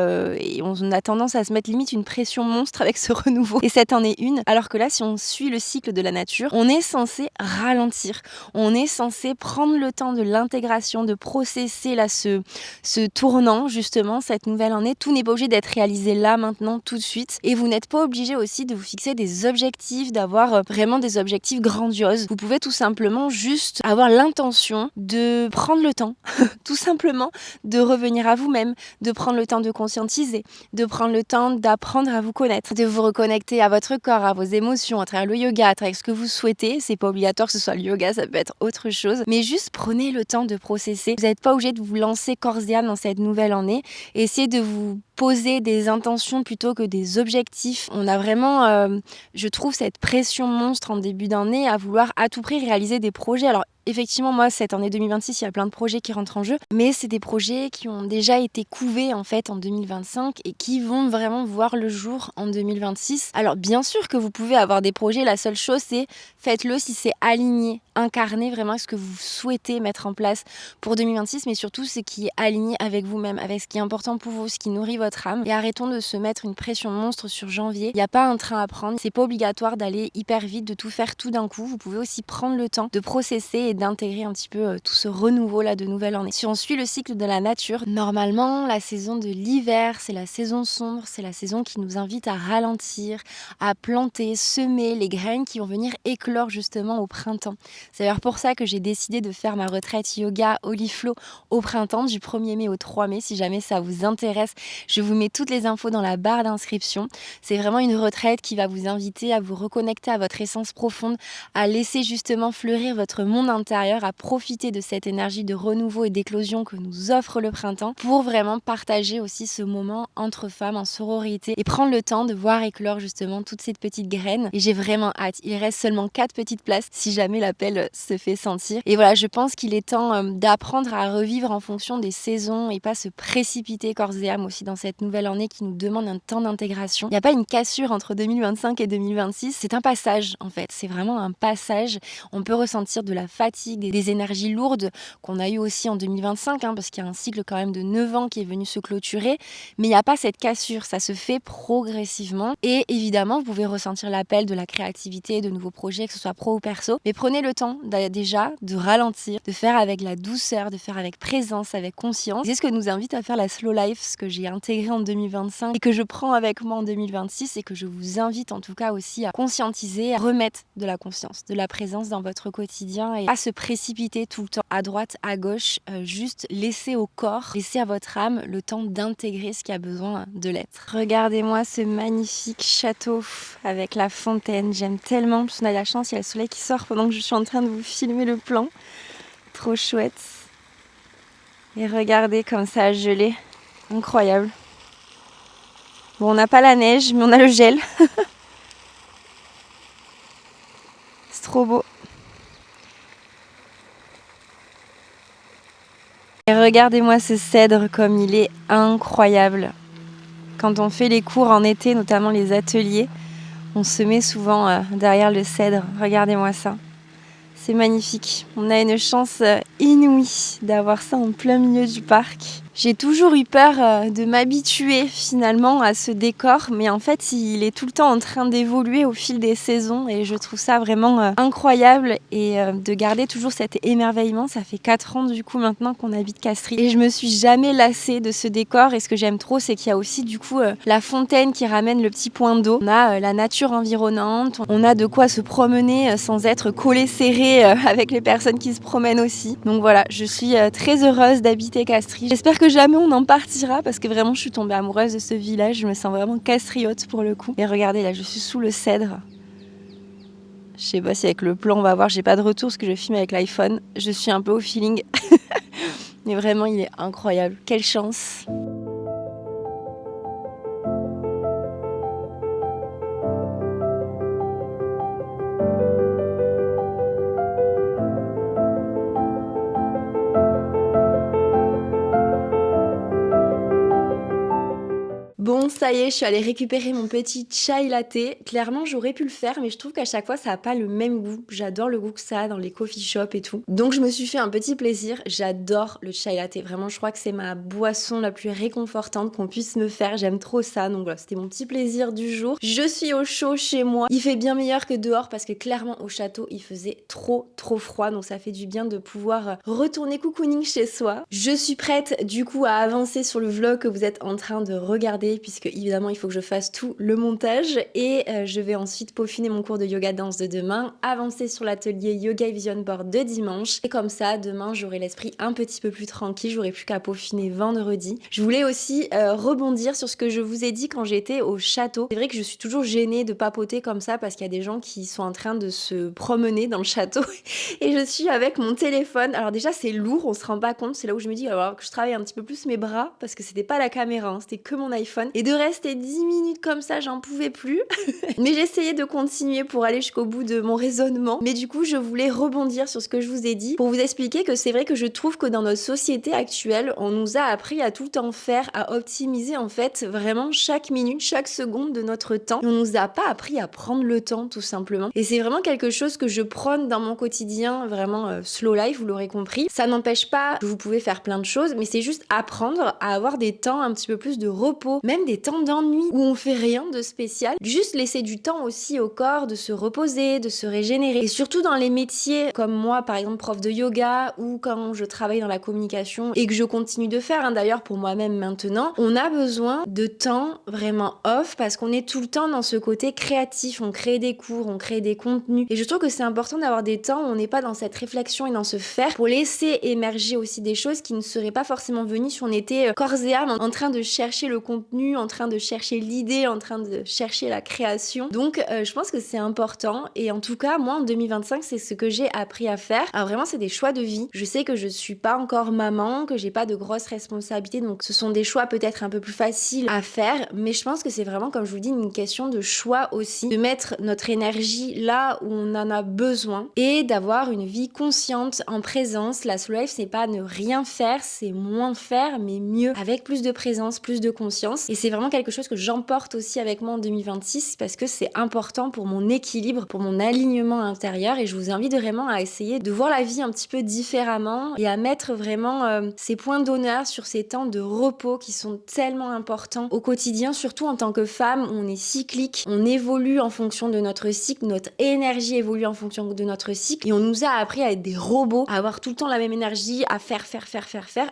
on a tendance à se mettre limite une pression monstre avec ce renouveau. Et cette en est une. Alors que là, si on suit le cycle de la nature, on est censé ralentir. On est censé prendre le temps de l'intégration, de processer là ce tournant, justement, cette nouvelle année. Tout n'est pas obligé d'être réalisé là, maintenant, tout de suite. Et vous n'êtes pas obligé aussi de vous fixer des objectifs, d'avoir vraiment des objectifs grandioses. Vous pouvez tout simplement juste avoir l'intention de prendre le temps, tout simplement, de revenir à vous-même, de prendre le temps de conscientiser, de prendre le temps d'apprendre à vous connaître, de vous reconnecter à votre corps, à vos émotions, à travers le yoga, à travers ce que vous souhaitez. C'est pas obligatoire que ce soit le yoga, ça peut être autre chose. Mais juste prenez le temps de processer. Vous n'êtes pas obligé de vous lancer corps et âme dans cette nouvelle année. Essayez de vous poser des intentions plutôt que des objectifs. On a vraiment, je trouve, cette pression monstre en début d'année à vouloir à tout prix réaliser des projets. Alors, effectivement, moi, cette année 2026, il y a plein de projets qui rentrent en jeu, mais c'est des projets qui ont déjà été couvés en fait en 2025 et qui vont vraiment voir le jour en 2026. Alors, bien sûr que vous pouvez avoir des projets, la seule chose, c'est faites-le si c'est aligné, incarné vraiment ce que vous souhaitez mettre en place pour 2026, mais surtout ce qui est aligné avec vous-même, avec ce qui est important pour vous, ce qui nourrit votre âme. Et arrêtons de se mettre une pression monstre sur janvier. Il n'y a pas un train à prendre, c'est pas obligatoire d'aller hyper vite, de tout faire tout d'un coup. Vous pouvez aussi prendre le temps de processer et d'intégrer un petit peu tout ce renouveau là de nouvelle année. Si on suit le cycle de la nature, normalement la saison de l'hiver, c'est la saison sombre, c'est la saison qui nous invite à ralentir, à planter, semer les graines qui vont venir éclore justement au printemps. C'est d'ailleurs pour ça que j'ai décidé de faire ma retraite yoga Oliflow au printemps du 1er mai au 3 mai. Si jamais ça vous intéresse, je vous mets toutes les infos dans la barre d'inscription. C'est vraiment une retraite qui va vous inviter à vous reconnecter à votre essence profonde, à laisser justement fleurir votre monde intérieur, à profiter de cette énergie de renouveau et d'éclosion que nous offre le printemps pour vraiment partager aussi ce moment entre femmes en sororité et prendre le temps de voir éclore justement toutes ces petites graines. Et j'ai vraiment hâte. Il reste seulement 4 petites places si jamais l'appel se fait sentir. Et voilà, je pense qu'il est temps d'apprendre à revivre en fonction des saisons et pas se précipiter corps et âme aussi dans cette nouvelle année qui nous demande un temps d'intégration. Il n'y a pas une cassure entre 2025 et 2026, c'est un passage en fait. C'est vraiment un passage. On peut ressentir de la fatigue, des énergies lourdes qu'on a eu aussi en 2025, parce qu'il y a un cycle quand même de 9 ans qui est venu se clôturer, mais il n'y a pas cette cassure, ça se fait progressivement et évidemment vous pouvez ressentir l'appel de la créativité, de nouveaux projets, que ce soit pro ou perso, mais prenez le temps déjà de ralentir, de faire avec la douceur, de faire avec présence, avec conscience. C'est ce que nous invite à faire la slow life, ce que j'ai intégré en 2025 et que je prends avec moi en 2026 et que je vous invite en tout cas aussi à conscientiser, à remettre de la conscience, de la présence dans votre quotidien et à se précipiter tout le temps à droite, à gauche, juste laisser au corps, laisser à votre âme le temps d'intégrer ce qui a besoin de l'être. Regardez-moi ce magnifique château avec la fontaine, j'aime tellement, parce qu'on a la chance, il y a le soleil qui sort pendant que je suis en train de vous filmer le plan, trop chouette. Et regardez comme ça a gelé, incroyable. Bon, on n'a pas la neige, mais on a le gel. C'est trop beau. Et regardez-moi ce cèdre comme il est incroyable. Quand on fait les cours en été, notamment les ateliers, on se met souvent derrière le cèdre. Regardez-moi ça. C'est magnifique. On a une chance inouïe d'avoir ça en plein milieu du parc. J'ai toujours eu peur de m'habituer finalement à ce décor, mais en fait il est tout le temps en train d'évoluer au fil des saisons et je trouve ça vraiment incroyable et de garder toujours cet émerveillement. Ça fait 4 ans du coup maintenant qu'on habite Castries et je me suis jamais lassée de ce décor et ce que j'aime trop c'est qu'il y a aussi du coup la fontaine qui ramène le petit point d'eau. On a la nature environnante, on a de quoi se promener sans être collé serré échanger avec les personnes qui se promènent aussi. Donc voilà, je suis très heureuse d'habiter Castries. J'espère que jamais on en partira parce que vraiment je suis tombée amoureuse de ce village. Je me sens vraiment castriote pour le coup. Et regardez là, je suis sous le cèdre. Je sais pas si avec le plan on va voir, j'ai pas de retour parce que je filme avec l'iPhone. Je suis un peu au feeling. Mais vraiment il est incroyable. Quelle chance! Bon, ça y est, je suis allée récupérer mon petit chai latte. Clairement, j'aurais pu le faire, mais je trouve qu'à chaque fois, ça n'a pas le même goût. J'adore le goût que ça a dans les coffee shops et tout. Donc, je me suis fait un petit plaisir. J'adore le chai latte. Vraiment, je crois que c'est ma boisson la plus réconfortante qu'on puisse me faire. J'aime trop ça. Donc voilà, c'était mon petit plaisir du jour. Je suis au chaud chez moi. Il fait bien meilleur que dehors parce que clairement, au château, il faisait trop froid. Donc, ça fait du bien de pouvoir retourner cocooning chez soi. Je suis prête, du coup, à avancer sur le vlog que vous êtes en train de regarder puisque évidemment il faut que je fasse tout le montage et je vais ensuite peaufiner mon cours de yoga danse de demain, avancer sur l'atelier Yoga Vision Board de dimanche et comme ça demain j'aurai l'esprit un petit peu plus tranquille, j'aurai plus qu'à peaufiner vendredi. Je voulais aussi rebondir sur ce que je vous ai dit quand j'étais au château. C'est vrai que je suis toujours gênée de papoter comme ça parce qu'il y a des gens qui sont en train de se promener dans le château et je suis avec mon téléphone. Alors déjà c'est lourd, on se rend pas compte, c'est là où je me dis alors que je travaille un petit peu plus mes bras parce que c'était pas la caméra, hein, c'était que mon iPhone. Et de rester 10 minutes comme ça, j'en pouvais plus. Mais j'essayais de continuer pour aller jusqu'au bout de mon raisonnement. Mais du coup, je voulais rebondir sur ce que je vous ai dit pour vous expliquer que c'est vrai que je trouve que dans notre société actuelle, on nous a appris à tout le temps faire, à optimiser en fait vraiment chaque minute, chaque seconde de notre temps. Et on nous a pas appris à prendre le temps tout simplement. Et c'est vraiment quelque chose que je prône dans mon quotidien, vraiment slow life, vous l'aurez compris. Ça n'empêche pas que vous pouvez faire plein de choses, mais c'est juste apprendre à avoir des temps un petit peu plus de repos, même des temps d'ennui où on fait rien de spécial, juste laisser du temps aussi au corps de se reposer, de se régénérer. Et surtout dans les métiers comme moi, par exemple prof de yoga ou quand je travaille dans la communication et que je continue de faire, d'ailleurs pour moi-même maintenant, on a besoin de temps vraiment off parce qu'on est tout le temps dans ce côté créatif, on crée des cours, on crée des contenus. Et je trouve que c'est important d'avoir des temps où on n'est pas dans cette réflexion et dans ce faire pour laisser émerger aussi des choses qui ne seraient pas forcément venues si on était corps et âme en train de chercher le contenu, en train de chercher l'idée, en train de chercher la création. Donc je pense que c'est important et en tout cas moi en 2025 c'est ce que j'ai appris à faire. Alors vraiment c'est des choix de vie. Je sais que je suis pas encore maman, que j'ai pas de grosses responsabilités donc ce sont des choix peut-être un peu plus faciles à faire mais je pense que c'est vraiment comme je vous dis une question de choix aussi, de mettre notre énergie là où on en a besoin et d'avoir une vie consciente en présence. La slow life c'est pas ne rien faire, c'est moins faire mais mieux avec plus de présence, plus de conscience et c'est vraiment quelque chose que j'emporte aussi avec moi en 2026 parce que c'est important pour mon équilibre, pour mon alignement intérieur et je vous invite vraiment à essayer de voir la vie un petit peu différemment et à mettre vraiment ces points d'honneur sur ces temps de repos qui sont tellement importants au quotidien, surtout en tant que femme, on est cyclique, on évolue en fonction de notre cycle, notre énergie évolue en fonction de notre cycle et on nous a appris à être des robots, à avoir tout le temps la même énergie, à faire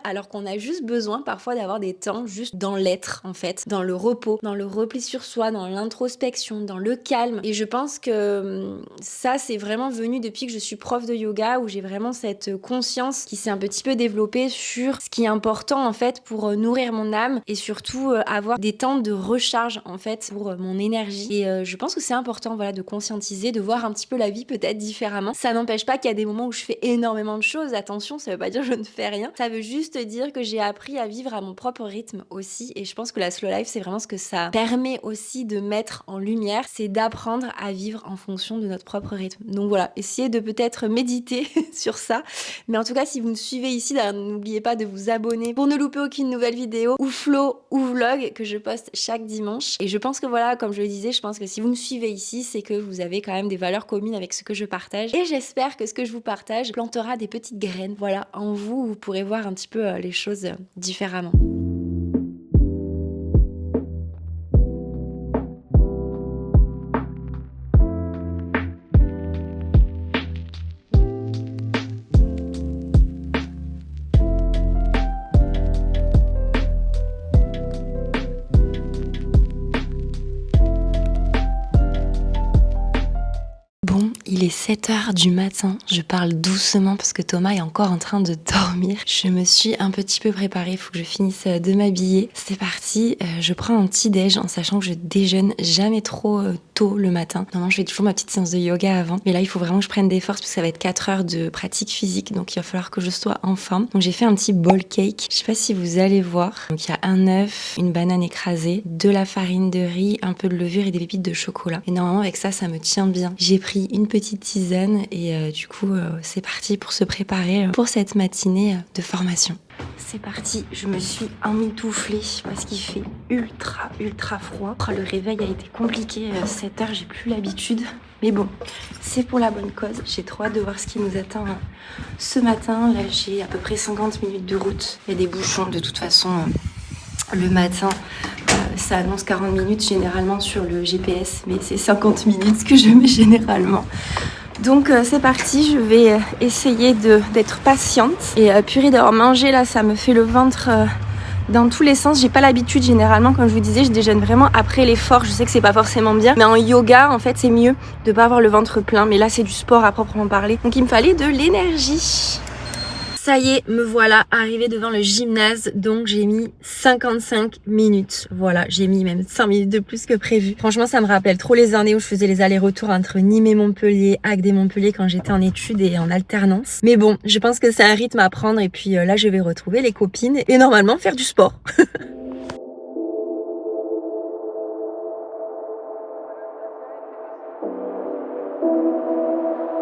alors qu'on a juste besoin parfois d'avoir des temps juste dans l'être en fait, dans le repos, dans le repli sur soi, dans l'introspection, dans le calme. Et je pense que ça, c'est vraiment venu depuis que je suis prof de yoga, où j'ai vraiment cette conscience qui s'est un petit peu développée sur ce qui est important en fait pour nourrir mon âme et surtout avoir des temps de recharge en fait pour mon énergie. Et je pense que c'est important voilà, de conscientiser, de voir un petit peu la vie peut-être différemment. Ça n'empêche pas qu'il y a des moments où je fais énormément de choses. Attention, ça veut pas dire que je ne fais rien. Ça veut juste dire que j'ai appris à vivre à mon propre rythme aussi. Et je pense que la slow life, c'est vraiment ce que ça permet aussi de mettre en lumière, c'est d'apprendre à vivre en fonction de notre propre rythme. Donc voilà, essayez de peut-être méditer sur ça. Mais en tout cas, si vous me suivez ici, n'oubliez pas de vous abonner pour ne louper aucune nouvelle vidéo ou flow ou vlog que je poste chaque dimanche. Et je pense que voilà, comme je le disais, je pense que si vous me suivez ici, c'est que vous avez quand même des valeurs communes avec ce que je partage. Et j'espère que ce que je vous partage plantera des petites graines, voilà, en vous, où vous pourrez voir un petit peu les choses différemment. Il est 7 heures du matin. Je parle doucement parce que Thomas est encore en train de dormir. Je me suis un petit peu préparée, il faut que je finisse de m'habiller. C'est parti, je prends un petit déj en sachant que je déjeune jamais trop tôt le matin. Normalement, je fais toujours ma petite séance de yoga avant. Mais là, il faut vraiment que je prenne des forces parce que ça va être 4 heures de pratique physique. Donc, il va falloir que je sois en forme. Donc, j'ai fait un petit bowl cake. Je sais pas si vous allez voir. Donc, il y a un œuf, une banane écrasée, de la farine de riz, un peu de levure et des pépites de chocolat. Et normalement, avec ça me tient bien. J'ai pris une petite tisane et du coup, c'est parti pour se préparer pour cette matinée de formation. C'est parti, je me suis emmitouflée parce qu'il fait ultra froid. Le réveil a été compliqué, 7 heures, j'ai plus l'habitude. Mais bon, c'est pour la bonne cause. J'ai trop hâte de voir ce qui nous attend ce matin. Là, j'ai à peu près 50 minutes de route. Il y a des bouchons de toute façon le matin. Ça annonce 40 minutes généralement sur le GPS, mais c'est 50 minutes que je mets généralement. Donc c'est parti, je vais essayer d'être patiente. Et purée, d'avoir mangé là, ça me fait le ventre dans tous les sens. J'ai pas l'habitude généralement, comme je vous disais, je déjeune vraiment après l'effort. Je sais que c'est pas forcément bien, mais en yoga en fait c'est mieux de pas avoir le ventre plein. Mais là c'est du sport à proprement parler. Donc il me fallait de l'énergie. Ça y est, me voilà arrivée devant le gymnase, donc j'ai mis 55 minutes. Voilà, j'ai mis même 5 minutes de plus que prévu. Franchement, ça me rappelle trop les années où je faisais les allers-retours entre Nîmes et Montpellier, Agde et Montpellier quand j'étais en études et en alternance. Mais bon, je pense que c'est un rythme à prendre et puis là, je vais retrouver les copines et normalement faire du sport.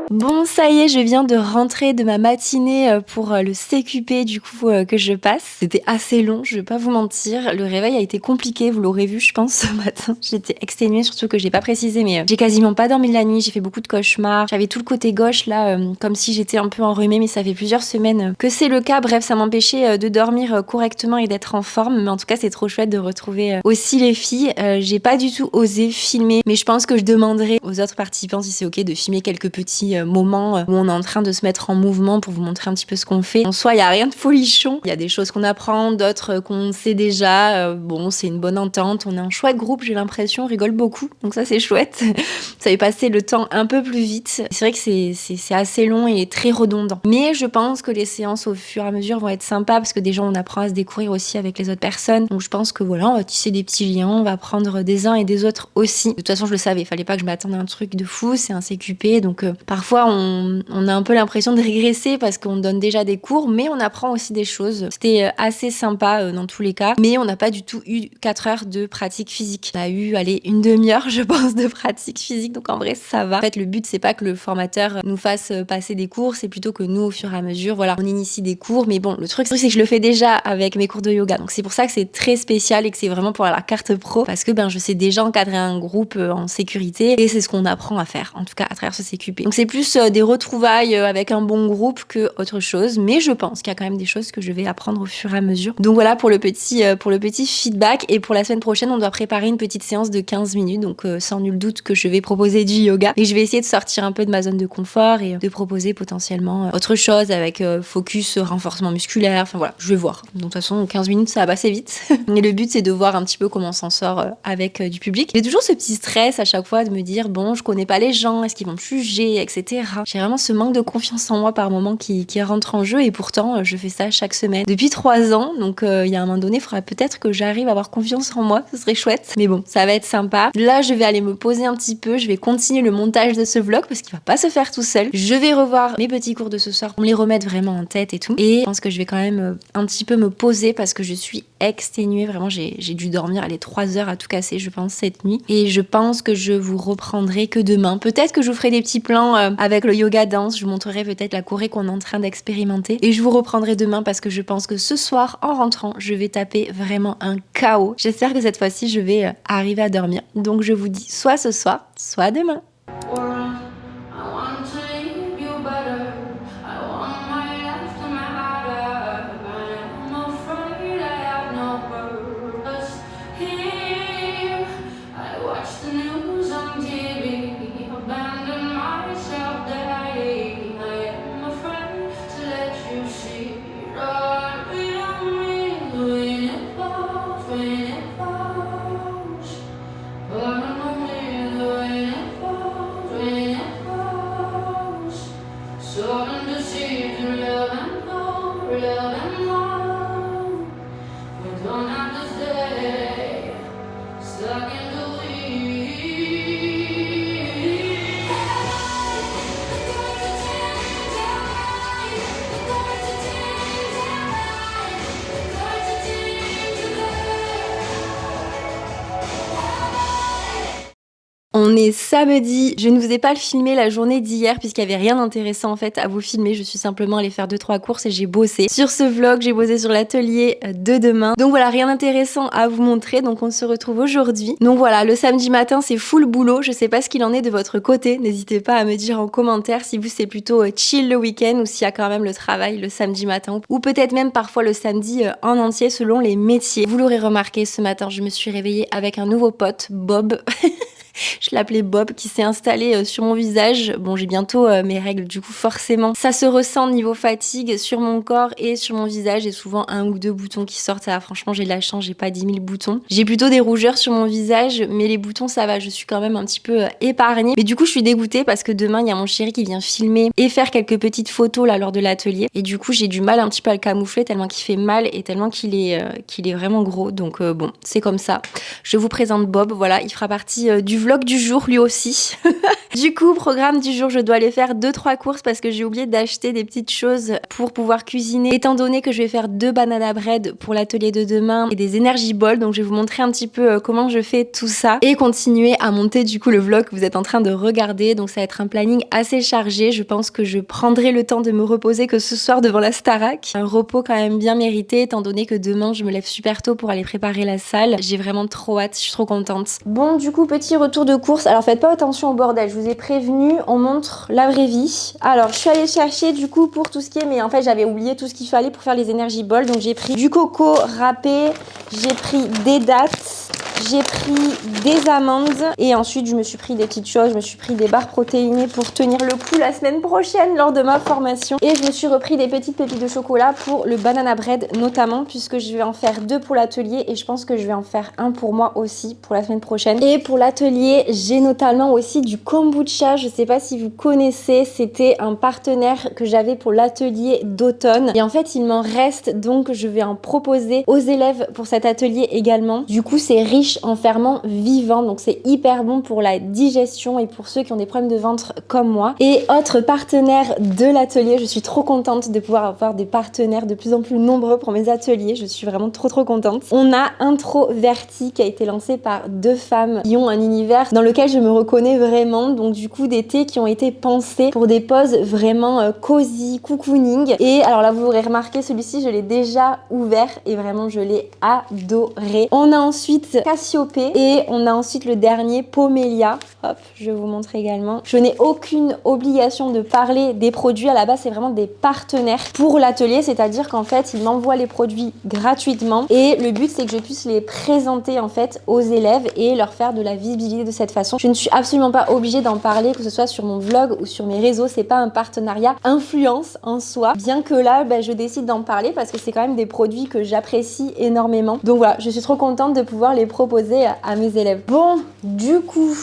Bon, ça y est, je viens de rentrer de ma matinée pour le CQP du coup que je passe. C'était assez long, je vais pas vous mentir. Le réveil a été compliqué, vous l'aurez vu je pense ce matin. J'étais exténuée, surtout que j'ai pas précisé, mais j'ai quasiment pas dormi de la nuit, j'ai fait beaucoup de cauchemars. J'avais tout le côté gauche là, comme si j'étais un peu enrhumée, mais ça fait plusieurs semaines que c'est le cas. Bref, ça m'empêchait de dormir correctement et d'être en forme. Mais en tout cas, c'est trop chouette de retrouver aussi les filles. J'ai pas du tout osé filmer, mais je pense que je demanderai aux autres participants si c'est ok de filmer quelques petits moment où on est en train de se mettre en mouvement pour vous montrer un petit peu ce qu'on fait. En soi, il n'y a rien de folichon. Il y a des choses qu'on apprend, d'autres qu'on sait déjà. Bon, c'est une bonne entente. On est un chouette groupe, j'ai l'impression. On rigole beaucoup. Donc ça, c'est chouette. Ça fait passer le temps un peu plus vite. C'est vrai que c'est assez long et très redondant. Mais je pense que les séances au fur et à mesure vont être sympas parce que déjà, on apprend à se découvrir aussi avec les autres personnes. Donc je pense que voilà, on va tisser des petits liens. On va apprendre des uns et des autres aussi. De toute façon, je le savais. Il fallait pas que je m'attende à un truc de fou. C'est un CQP. Donc parfois, on a un peu l'impression de régresser parce qu'on donne déjà des cours, mais on apprend aussi des choses. C'était assez sympa dans tous les cas, mais on n'a pas du tout eu 4 heures de pratique physique. On a eu, allez, une demi-heure, je pense, de pratique physique, donc en vrai, ça va. En fait, le but, c'est pas que le formateur nous fasse passer des cours, c'est plutôt que nous, au fur et à mesure, voilà, on initie des cours, mais bon, le truc, c'est que je le fais déjà avec mes cours de yoga, donc c'est pour ça que c'est très spécial et que c'est vraiment pour la carte pro, parce que je sais déjà encadrer un groupe en sécurité, et c'est ce qu'on apprend à faire, en tout cas, à travers ce CQP. Donc c'est plus des retrouvailles avec un bon groupe que autre chose, mais je pense qu'il y a quand même des choses que je vais apprendre au fur et à mesure. Donc voilà pour le petit feedback, et pour la semaine prochaine on doit préparer une petite séance de 15 minutes, donc sans nul doute que je vais proposer du yoga, et je vais essayer de sortir un peu de ma zone de confort et de proposer potentiellement autre chose avec focus renforcement musculaire, enfin voilà, je vais voir. Donc de toute façon 15 minutes ça va passer vite et le but c'est de voir un petit peu comment on s'en sort avec du public. J'ai toujours ce petit stress à chaque fois de me dire bon, je connais pas les gens, est-ce qu'ils vont me juger, etc. J'ai vraiment ce manque de confiance en moi par moment qui rentre en jeu, et pourtant je fais ça chaque semaine depuis 3 ans, donc il y a un moment donné, il faudra peut-être que j'arrive à avoir confiance en moi, ce serait chouette, mais bon, ça va être sympa. Là, je vais aller me poser un petit peu, je vais continuer le montage de ce vlog parce qu'il va pas se faire tout seul. Je vais revoir mes petits cours de ce soir pour me les remettre vraiment en tête et tout, et je pense que je vais quand même un petit peu me poser parce que je suis exténuée, vraiment j'ai dû dormir 3 heures à tout casser je pense cette nuit, et je pense que je vous reprendrai que demain. Peut-être que je vous ferai des petits plans avec le yoga danse, je vous montrerai peut-être la choré qu'on est en train d'expérimenter, et je vous reprendrai demain parce que je pense que ce soir en rentrant je vais taper vraiment un KO. J'espère que cette fois-ci je vais arriver à dormir, donc je vous dis soit ce soir soit demain. On est samedi, je ne vous ai pas filmé la journée d'hier puisqu'il n'y avait rien d'intéressant en fait à vous filmer, je suis simplement allée faire 2-3 courses et j'ai bossé sur ce vlog, j'ai bossé sur l'atelier de demain. Donc voilà, rien d'intéressant à vous montrer, donc on se retrouve aujourd'hui. Donc voilà, le samedi matin c'est full boulot, je sais pas ce qu'il en est de votre côté, n'hésitez pas à me dire en commentaire si vous c'est plutôt chill le week-end ou s'il y a quand même le travail le samedi matin ou peut-être même parfois le samedi en entier selon les métiers. Vous l'aurez remarqué, ce matin je me suis réveillée avec un nouveau pote, Bob. Je l'appelais Bob, qui s'est installé sur mon visage. Bon, j'ai bientôt mes règles, du coup, forcément. Ça se ressent niveau fatigue sur mon corps et sur mon visage. Et souvent, 1 ou 2 boutons qui sortent. Ah, franchement, j'ai de la chance, j'ai pas 10 000 boutons. J'ai plutôt des rougeurs sur mon visage, mais les boutons, ça va. Je suis quand même un petit peu épargnée. Mais du coup, je suis dégoûtée parce que demain, il y a mon chéri qui vient filmer et faire quelques petites photos là lors de l'atelier. Et du coup, j'ai du mal un petit peu à le camoufler tellement qu'il fait mal et tellement qu'il est vraiment gros. Donc bon, c'est comme ça. Je vous présente Bob. Voilà, il fera partie du vlog du jour lui aussi. Du coup, programme du jour, je dois aller faire 2-3 courses parce que j'ai oublié d'acheter des petites choses pour pouvoir cuisiner. Étant donné que je vais faire 2 banana bread pour l'atelier de demain et des energy balls, donc je vais vous montrer un petit peu comment je fais tout ça et continuer à monter du coup le vlog que vous êtes en train de regarder. Donc ça va être un planning assez chargé. Je pense que je prendrai le temps de me reposer que ce soir devant la Starac. Un repos quand même bien mérité étant donné que demain je me lève super tôt pour aller préparer la salle. J'ai vraiment trop hâte, je suis trop contente. Bon, du coup, petit retour de course. Alors faites pas attention au bordel, je vous ai prévenu, on montre la vraie vie. Alors je suis allée chercher du coup pour tout ce qui est, mais en fait j'avais oublié tout ce qu'il fallait pour faire les energy balls. Donc j'ai pris du coco râpé, j'ai pris des dattes, j'ai pris des amandes et ensuite je me suis pris des petites choses, je me suis pris des barres protéinées pour tenir le coup la semaine prochaine lors de ma formation. Et je me suis repris des petites pépites de chocolat pour le banana bread notamment puisque je vais en faire 2 pour l'atelier et je pense que je vais en faire 1 pour moi aussi pour la semaine prochaine. Et pour l'atelier, j'ai notamment aussi du kombucha, je sais pas si vous connaissez, c'était un partenaire que j'avais pour l'atelier d'automne. Et en fait, il m'en reste donc je vais en proposer aux élèves pour cet atelier également. Du coup, c'est riche en ferments vivants, donc c'est hyper bon pour la digestion et pour ceux qui ont des problèmes de ventre comme moi. Et autre partenaire de l'atelier, je suis trop contente de pouvoir avoir des partenaires de plus en plus nombreux pour mes ateliers, je suis vraiment trop contente. On a Introverti qui a été lancé par 2 femmes qui ont un univers dans lequel je me reconnais vraiment, donc du coup des thés qui ont été pensés pour des poses vraiment cosy, cocooning. Et alors là vous aurez remarqué, celui-ci je l'ai déjà ouvert et vraiment je l'ai adoré. On a ensuite Cassiopée et on a ensuite le dernier Pomelia. Hop, je vous montre également. Je n'ai aucune obligation de parler des produits, à la base c'est vraiment des partenaires pour l'atelier, c'est-à-dire qu'en fait ils m'envoient les produits gratuitement et le but c'est que je puisse les présenter en fait aux élèves et leur faire de la visibilité de cette façon. Je ne suis absolument pas obligée d'en parler, que ce soit sur mon vlog ou sur mes réseaux, c'est pas un partenariat influence en soi, bien que là je décide d'en parler parce que c'est quand même des produits que j'apprécie énormément. Donc voilà, je suis trop contente de pouvoir les proposer à mes élèves. Bon, du coup,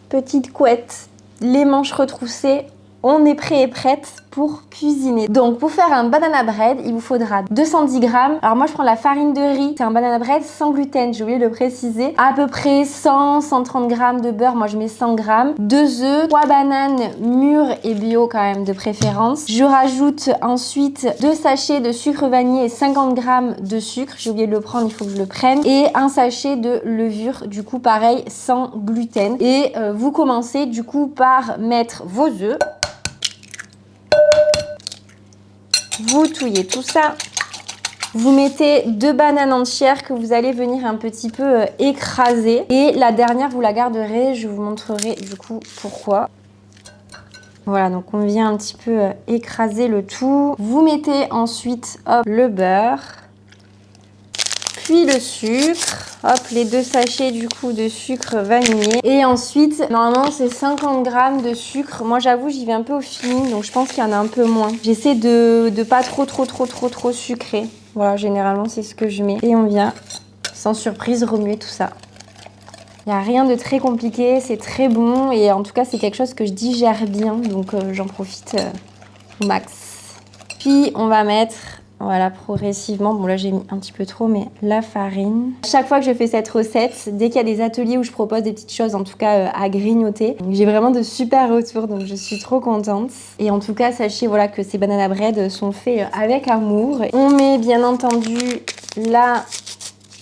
petite couette, les manches retroussées, on est prêt et prête pour cuisiner. Donc pour faire un banana bread, il vous faudra 210 grammes. Alors moi je prends la farine de riz, c'est un banana bread sans gluten, j'ai oublié de le préciser. À peu près 100-130 grammes de beurre, moi je mets 100 grammes. 2 œufs, 3 bananes mûres et bio quand même de préférence. Je rajoute ensuite 2 sachets de sucre vanillé et 50 grammes de sucre. J'ai oublié de le prendre, il faut que je le prenne. Et un sachet de levure, du coup pareil, sans gluten. Et vous commencez du coup par mettre vos œufs. Vous touillez tout ça. Vous mettez 2 bananes entières que vous allez venir un petit peu écraser. Et la dernière, vous la garderez. Je vous montrerai du coup pourquoi. Voilà, donc on vient un petit peu écraser le tout. Vous mettez ensuite hop, le beurre. Puis le sucre. Hop, les 2 sachets du coup de sucre vanillé. Et ensuite, normalement c'est 50 grammes de sucre. Moi j'avoue, j'y vais un peu au feeling, donc je pense qu'il y en a un peu moins. J'essaie de pas trop sucré. Voilà, généralement c'est ce que je mets. Et on vient, sans surprise, remuer tout ça. Il n'y a rien de très compliqué, c'est très bon. Et en tout cas, c'est quelque chose que je digère bien, donc j'en profite au max. Puis on va mettre Voilà, progressivement. Bon, là, j'ai mis un petit peu trop, mais la farine. Chaque fois que je fais cette recette, dès qu'il y a des ateliers où je propose des petites choses, en tout cas à grignoter, j'ai vraiment de super retours, donc je suis trop contente. Et en tout cas, sachez voilà, que ces banana bread sont faits avec amour. On met bien entendu la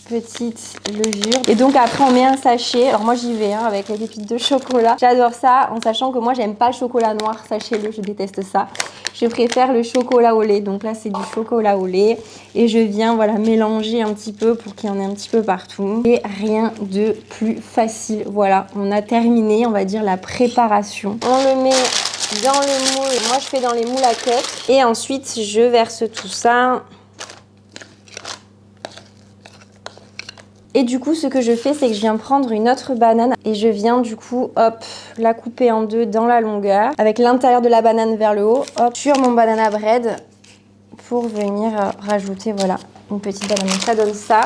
petite levure. Et donc après on met un sachet. Alors moi j'y vais avec les pépites de chocolat. J'adore ça, en sachant que moi j'aime pas le chocolat noir, sachez-le, je déteste ça. Je préfère le chocolat au lait. Donc là c'est du chocolat au lait. Et je viens voilà mélanger un petit peu pour qu'il y en ait un petit peu partout. Et rien de plus facile. Voilà, on a terminé, on va dire, la préparation. On le met dans le moule. Moi je fais dans les moules à queue. Et ensuite je verse tout ça. Et du coup, ce que je fais, c'est que je viens prendre une autre banane et je viens du coup, hop, la couper en deux dans la longueur, avec l'intérieur de la banane vers le haut, hop, sur mon banana bread pour venir rajouter, voilà, une petite banane. Donc ça donne ça.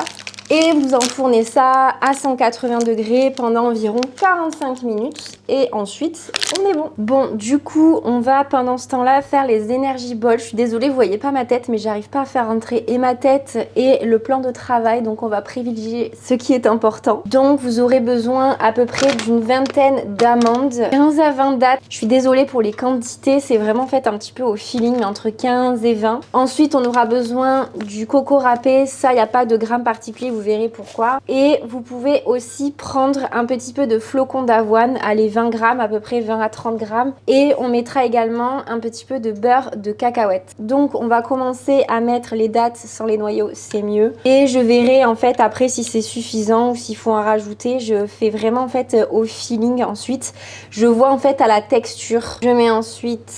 Et vous enfournez ça à 180 degrés pendant environ 45 minutes. Et ensuite, on est bon. Bon, du coup, on va pendant ce temps-là faire les Energy Balls. Je suis désolée, vous voyez pas ma tête, mais j'arrive pas à faire entrer et ma tête et le plan de travail. Donc, on va privilégier ce qui est important. Donc, vous aurez besoin à peu près d'une vingtaine d'amandes, 15 à 20 dattes. Je suis désolée pour les quantités, c'est vraiment fait un petit peu au feeling, mais entre 15 et 20. Ensuite, on aura besoin du coco râpé. Ça, il n'y a pas de grammes particuliers, vous verrez pourquoi. Et vous pouvez aussi prendre un petit peu de flocons d'avoine, allez, 20 grammes, à peu près 20 à 30 grammes. Et on mettra également un petit peu de beurre de cacahuète. Donc, on va commencer à mettre les dattes sans les noyaux, c'est mieux. Et je verrai en fait après si c'est suffisant ou s'il faut en rajouter. Je fais vraiment en fait au feeling ensuite. Je vois en fait à la texture. Je mets ensuite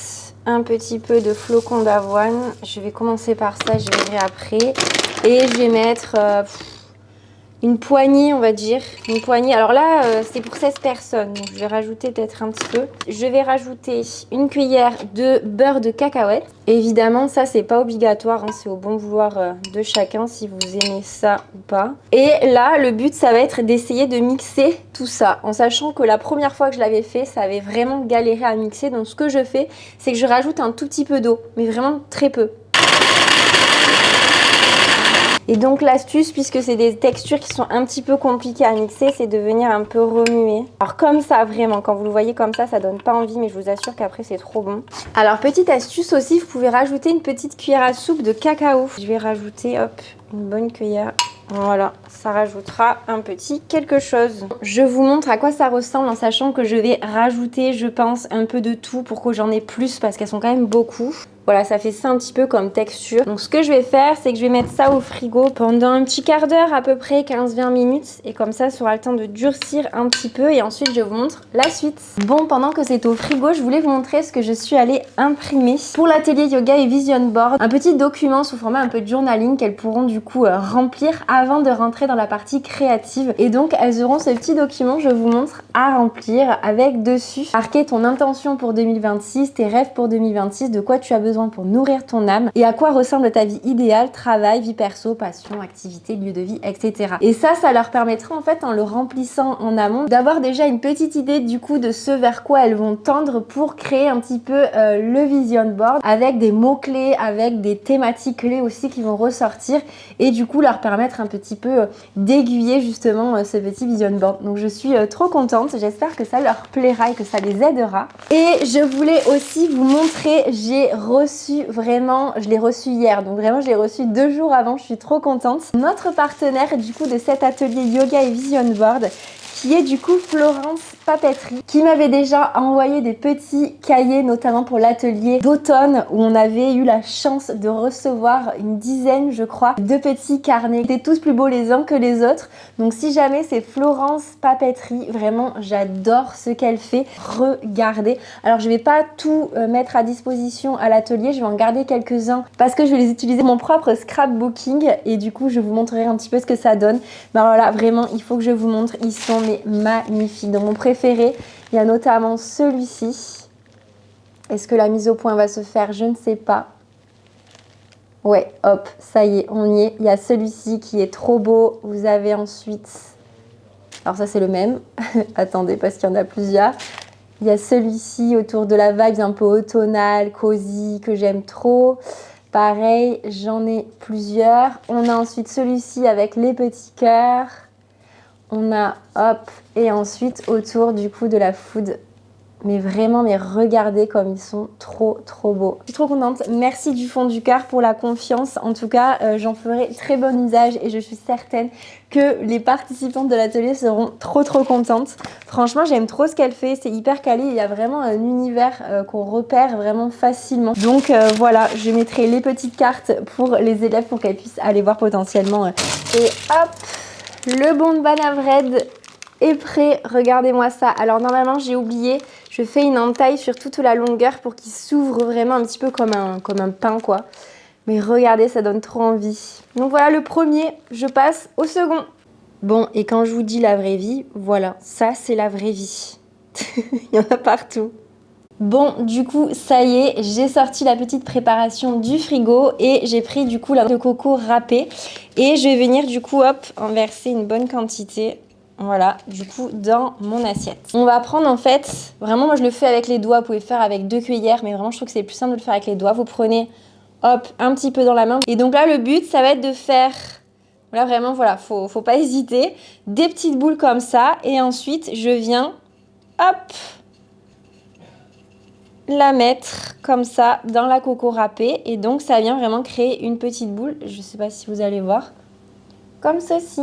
un petit peu de flocons d'avoine. Je vais commencer par ça, je verrai après. Et je vais mettre une poignée, on va dire. Une poignée. Alors là, c'est pour 16 personnes. Donc je vais rajouter peut-être un petit peu. Je vais rajouter une cuillère de beurre de cacahuète. Évidemment, ça, c'est pas obligatoire. Hein, c'est au bon vouloir de chacun si vous aimez ça ou pas. Et là, le but, ça va être d'essayer de mixer tout ça. En sachant que la première fois que je l'avais fait, ça avait vraiment galéré à mixer. Donc ce que je fais, c'est que je rajoute un tout petit peu d'eau. Mais vraiment très peu. Et donc l'astuce, puisque c'est des textures qui sont un petit peu compliquées à mixer, c'est de venir un peu remuer. Alors comme ça, vraiment, quand vous le voyez comme ça donne pas envie, mais je vous assure qu'après c'est trop bon. Alors petite astuce aussi, vous pouvez rajouter une petite cuillère à soupe de cacao. Je vais rajouter, hop, une bonne cuillère. Voilà, ça rajoutera un petit quelque chose. Je vous montre à quoi ça ressemble en sachant que je vais rajouter, je pense, un peu de tout pour que j'en ai plus parce qu'elles sont quand même beaucoup. Voilà, ça fait ça un petit peu comme texture. Donc ce que je vais faire, c'est que je vais mettre ça au frigo pendant un petit quart d'heure, à peu près 15-20 minutes. Et comme ça aura le temps de durcir un petit peu. Et ensuite, je vous montre la suite. Bon, pendant que c'est au frigo, je voulais vous montrer ce que je suis allée imprimer pour l'atelier yoga et vision board. Un petit document sous format un peu de journaling qu'elles pourront du coup remplir avant de rentrer dans la partie créative. Et donc, elles auront ce petit document, je vous montre, à remplir avec dessus marquer ton intention pour 2026, tes rêves pour 2026, de quoi tu as besoin pour nourrir ton âme et à quoi ressemble ta vie idéale, travail, vie perso, passion, activité, lieu de vie, etc. Et ça leur permettra en fait en le remplissant en amont d'avoir déjà une petite idée du coup de ce vers quoi elles vont tendre pour créer un petit peu le vision board avec des mots-clés, avec des thématiques clés aussi qui vont ressortir et du coup leur permettre un petit peu d'aiguiller justement ce petit vision board. Donc je suis trop contente, j'espère que ça leur plaira et que ça les aidera. Et je voulais aussi vous montrer, j'ai reçu vraiment, je l'ai reçu hier, donc vraiment je l'ai reçu 2 jours avant, je suis trop contente. Notre partenaire du coup de cet atelier yoga et vision board, qui est du coup Florence Papeterie, qui m'avait déjà envoyé des petits cahiers, notamment pour l'atelier d'automne, où on avait eu la chance de recevoir une dizaine, je crois, de petits carnets. Ils étaient tous plus beaux les uns que les autres. Donc si jamais c'est Florence Papeterie, vraiment j'adore ce qu'elle fait. Regardez. Alors je vais pas tout mettre à disposition à l'atelier, je vais en garder quelques-uns parce que je vais les utiliser pour mon propre scrapbooking et du coup je vous montrerai un petit peu ce que ça donne. Mais alors là vraiment il faut que je vous montre, ils sont mais magnifiques. Dans mon préféré, il y a notamment celui-ci. Est-ce que la mise au point va se faire? Je ne sais pas. Ouais, hop, ça y est, on y est. Il y a celui-ci qui est trop beau. Vous avez ensuite... Alors ça, c'est le même. Attendez, parce qu'il y en a plusieurs. Il y a celui-ci autour de la vibe un peu automnale, cosy, que j'aime trop. Pareil, j'en ai plusieurs. On a ensuite celui-ci avec les petits cœurs. On a, hop, et ensuite autour du coup de la food. Mais vraiment, mais regardez comme ils sont trop beaux. Je suis trop contente. Merci du fond du cœur pour la confiance. En tout cas, j'en ferai très bon usage et je suis certaine que les participantes de l'atelier seront trop contentes. Franchement, j'aime trop ce qu'elle fait. C'est hyper quali. Il y a vraiment un univers qu'on repère vraiment facilement. Donc voilà, je mettrai les petites cartes pour les élèves pour qu'elles puissent aller voir potentiellement. Et hop, le bon de banane bread est prêt. Regardez-moi ça. Alors normalement, j'ai oublié. Je fais une entaille sur toute la longueur pour qu'il s'ouvre vraiment un petit peu comme un pain, quoi. Mais regardez, ça donne trop envie. Donc voilà le premier, je passe au second. Bon, et quand je vous dis la vraie vie, voilà, ça c'est la vraie vie. Il y en a partout. Bon, du coup, ça y est, j'ai sorti la petite préparation du frigo et j'ai pris du coup la noix de coco râpée. Et je vais venir du coup, hop, en verser une bonne quantité. Voilà, du coup, dans mon assiette. On va prendre en fait, vraiment moi je le fais avec les doigts, vous pouvez faire avec 2 cuillères, mais vraiment je trouve que c'est plus simple de le faire avec les doigts. Vous prenez, hop, un petit peu dans la main. Et donc là, le but, ça va être de faire, voilà, vraiment, voilà, faut pas hésiter, des petites boules comme ça. Et ensuite, je viens, hop, la mettre comme ça dans la coco râpée. Et donc, ça vient vraiment créer une petite boule. Je sais pas si vous allez voir, comme ceci.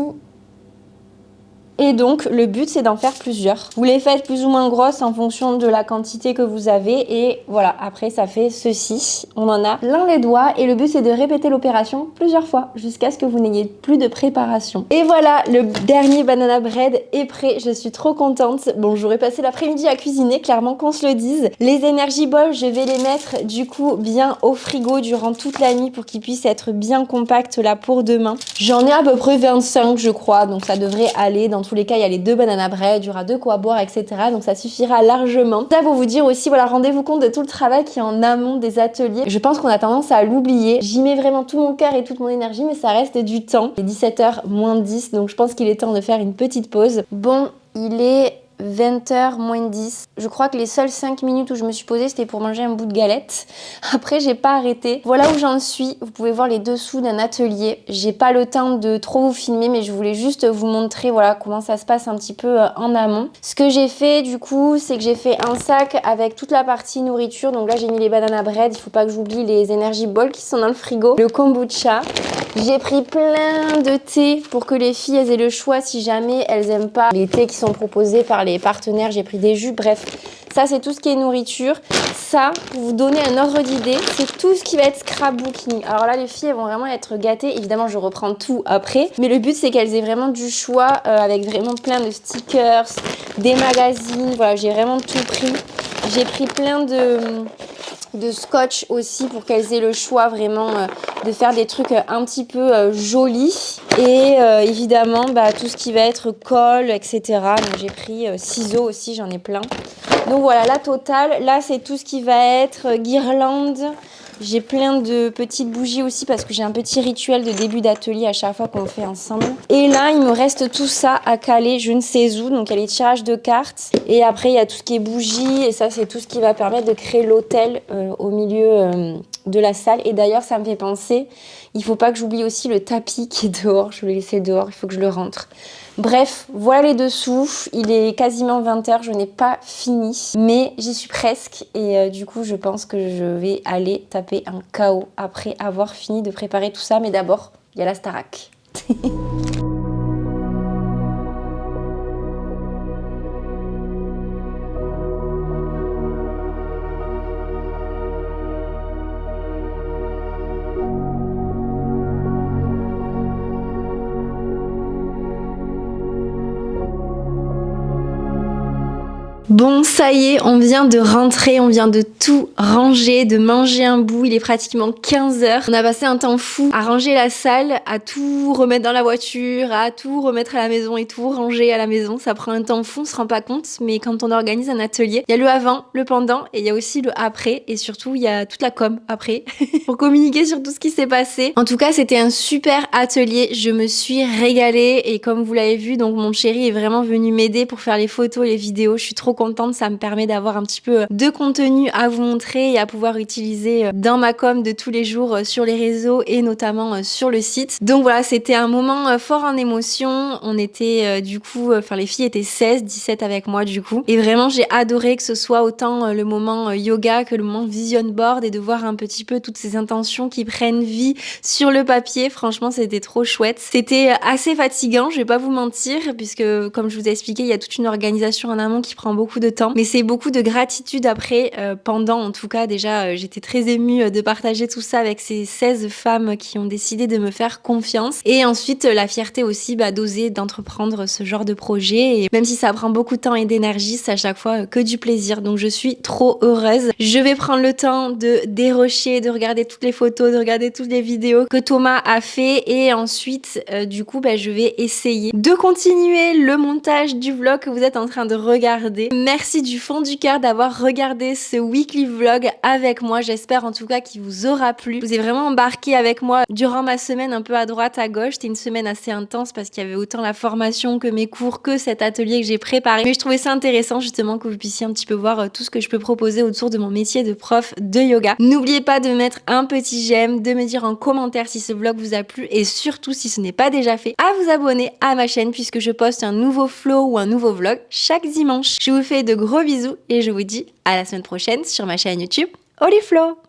Et donc, le but, c'est d'en faire plusieurs. Vous les faites plus ou moins grosses en fonction de la quantité que vous avez. Et voilà, après, ça fait ceci. On en a plein les doigts. Et le but, c'est de répéter l'opération plusieurs fois jusqu'à ce que vous n'ayez plus de préparation. Et voilà, le dernier banana bread est prêt. Je suis trop contente. Bon, j'aurais passé l'après-midi à cuisiner, clairement qu'on se le dise. Les energy balls, je vais les mettre du coup bien au frigo durant toute la nuit pour qu'ils puissent être bien compacts là pour demain. J'en ai à peu près 25, je crois. Donc, ça devrait aller. Dans tous les cas, il y a les 2 banana bread, il y aura 2 quoi boire, etc. Donc ça suffira largement. Ça pour vous dire aussi, voilà, rendez-vous compte de tout le travail qui est en amont des ateliers. Je pense qu'on a tendance à l'oublier. J'y mets vraiment tout mon cœur et toute mon énergie, mais ça reste du temps. Il est 17h moins 10, donc je pense qu'il est temps de faire une petite pause. Bon, il est 20h moins 10. Je crois que les seules 5 minutes où je me suis posée, c'était pour manger un bout de galette. Après, j'ai pas arrêté. Voilà où j'en suis. Vous pouvez voir les dessous d'un atelier. J'ai pas le temps de trop vous filmer, mais je voulais juste vous montrer voilà comment ça se passe un petit peu en amont. Ce que j'ai fait du coup, c'est que j'ai fait un sac avec toute la partie nourriture. Donc là, j'ai mis les banana bread. Il faut pas que j'oublie les energy balls qui sont dans le frigo. Le kombucha. J'ai pris plein de thés pour que les filles elles aient le choix si jamais elles aiment pas les thés qui sont proposés par les partenaires. J'ai pris des jus, bref. Ça, c'est tout ce qui est nourriture. Ça, pour vous donner un ordre d'idée, c'est tout ce qui va être scrapbooking. Alors là, les filles, elles vont vraiment être gâtées. Évidemment, je reprends tout après. Mais le but, c'est qu'elles aient vraiment du choix avec vraiment plein de stickers, des magazines. Voilà, j'ai vraiment tout pris. J'ai pris plein de scotch aussi pour qu'elles aient le choix vraiment de faire des trucs un petit peu jolis. Et évidemment, tout ce qui va être colle, etc. Donc j'ai pris ciseaux aussi, j'en ai plein. Donc voilà, la totale. Là, c'est tout ce qui va être guirlande. J'ai plein de petites bougies aussi parce que j'ai un petit rituel de début d'atelier à chaque fois qu'on le fait ensemble. Et là, il me reste tout ça à caler, je ne sais où. Donc, il y a les tirages de cartes. Et après, il y a tout ce qui est bougies. Et ça, c'est tout ce qui va permettre de créer l'hôtel au milieu de la salle. Et d'ailleurs, ça me fait penser, il ne faut pas que j'oublie aussi le tapis qui est dehors. Je vais le laisser dehors, il faut que je le rentre. Bref, voilà les dessous. Il est quasiment 20h, je n'ai pas fini. Mais j'y suis presque. Et du coup, je pense que je vais aller taper un KO après avoir fini de préparer tout ça. Mais d'abord, il y a la Starac. Bon, ça y est, on vient de rentrer, on vient de tout ranger, de manger un bout. Il est pratiquement 15h. On a passé un temps fou à ranger la salle, à tout remettre dans la voiture, à tout remettre à la maison et tout ranger à la maison. Ça prend un temps fou, on se rend pas compte, mais quand on organise un atelier, il y a le avant, le pendant et il y a aussi le après. Et surtout, il y a toute la com après pour communiquer sur tout ce qui s'est passé. En tout cas, c'était un super atelier. Je me suis régalée et comme vous l'avez vu, donc mon chéri est vraiment venu m'aider pour faire les photos, les vidéos. Je suis trop contente, ça me permet d'avoir un petit peu de contenu à vous montrer et à pouvoir utiliser dans ma com de tous les jours sur les réseaux et notamment sur le site. Donc voilà, c'était un moment fort en émotion. On était du coup, les filles étaient 16, 17 avec moi du coup. Et vraiment, j'ai adoré que ce soit autant le moment yoga que le moment vision board et de voir un petit peu toutes ces intentions qui prennent vie sur le papier. Franchement, c'était trop chouette. C'était assez fatigant, je vais pas vous mentir, puisque comme je vous ai expliqué, il y a toute une organisation en amont qui prend beaucoup de temps. Mais c'est beaucoup de gratitude après, pendant en tout cas. Déjà, j'étais très émue de partager tout ça avec ces 16 femmes qui ont décidé de me faire confiance. Et ensuite, la fierté aussi d'oser, d'entreprendre ce genre de projet. Et même si ça prend beaucoup de temps et d'énergie, c'est à chaque fois que du plaisir. Donc je suis trop heureuse. Je vais prendre le temps de dérocher, de regarder toutes les photos, de regarder toutes les vidéos que Thomas a fait. Et ensuite, du coup, je vais essayer de continuer le montage du vlog que vous êtes en train de regarder. Merci du fond du cœur d'avoir regardé ce weekly vlog avec moi. J'espère en tout cas qu'il vous aura plu. Je vous ai vraiment embarqué avec moi durant ma semaine un peu à droite à gauche. C'était une semaine assez intense parce qu'il y avait autant la formation que mes cours, que cet atelier que j'ai préparé. Mais je trouvais ça intéressant justement que vous puissiez un petit peu voir tout ce que je peux proposer autour de mon métier de prof de yoga. N'oubliez pas de mettre un petit j'aime, de me dire en commentaire si ce vlog vous a plu et surtout si ce n'est pas déjà fait, à vous abonner à ma chaîne puisque je poste un nouveau flow ou un nouveau vlog chaque dimanche. Je vous fais de gros bisous et je vous dis à la semaine prochaine sur ma chaîne YouTube Hollyflow.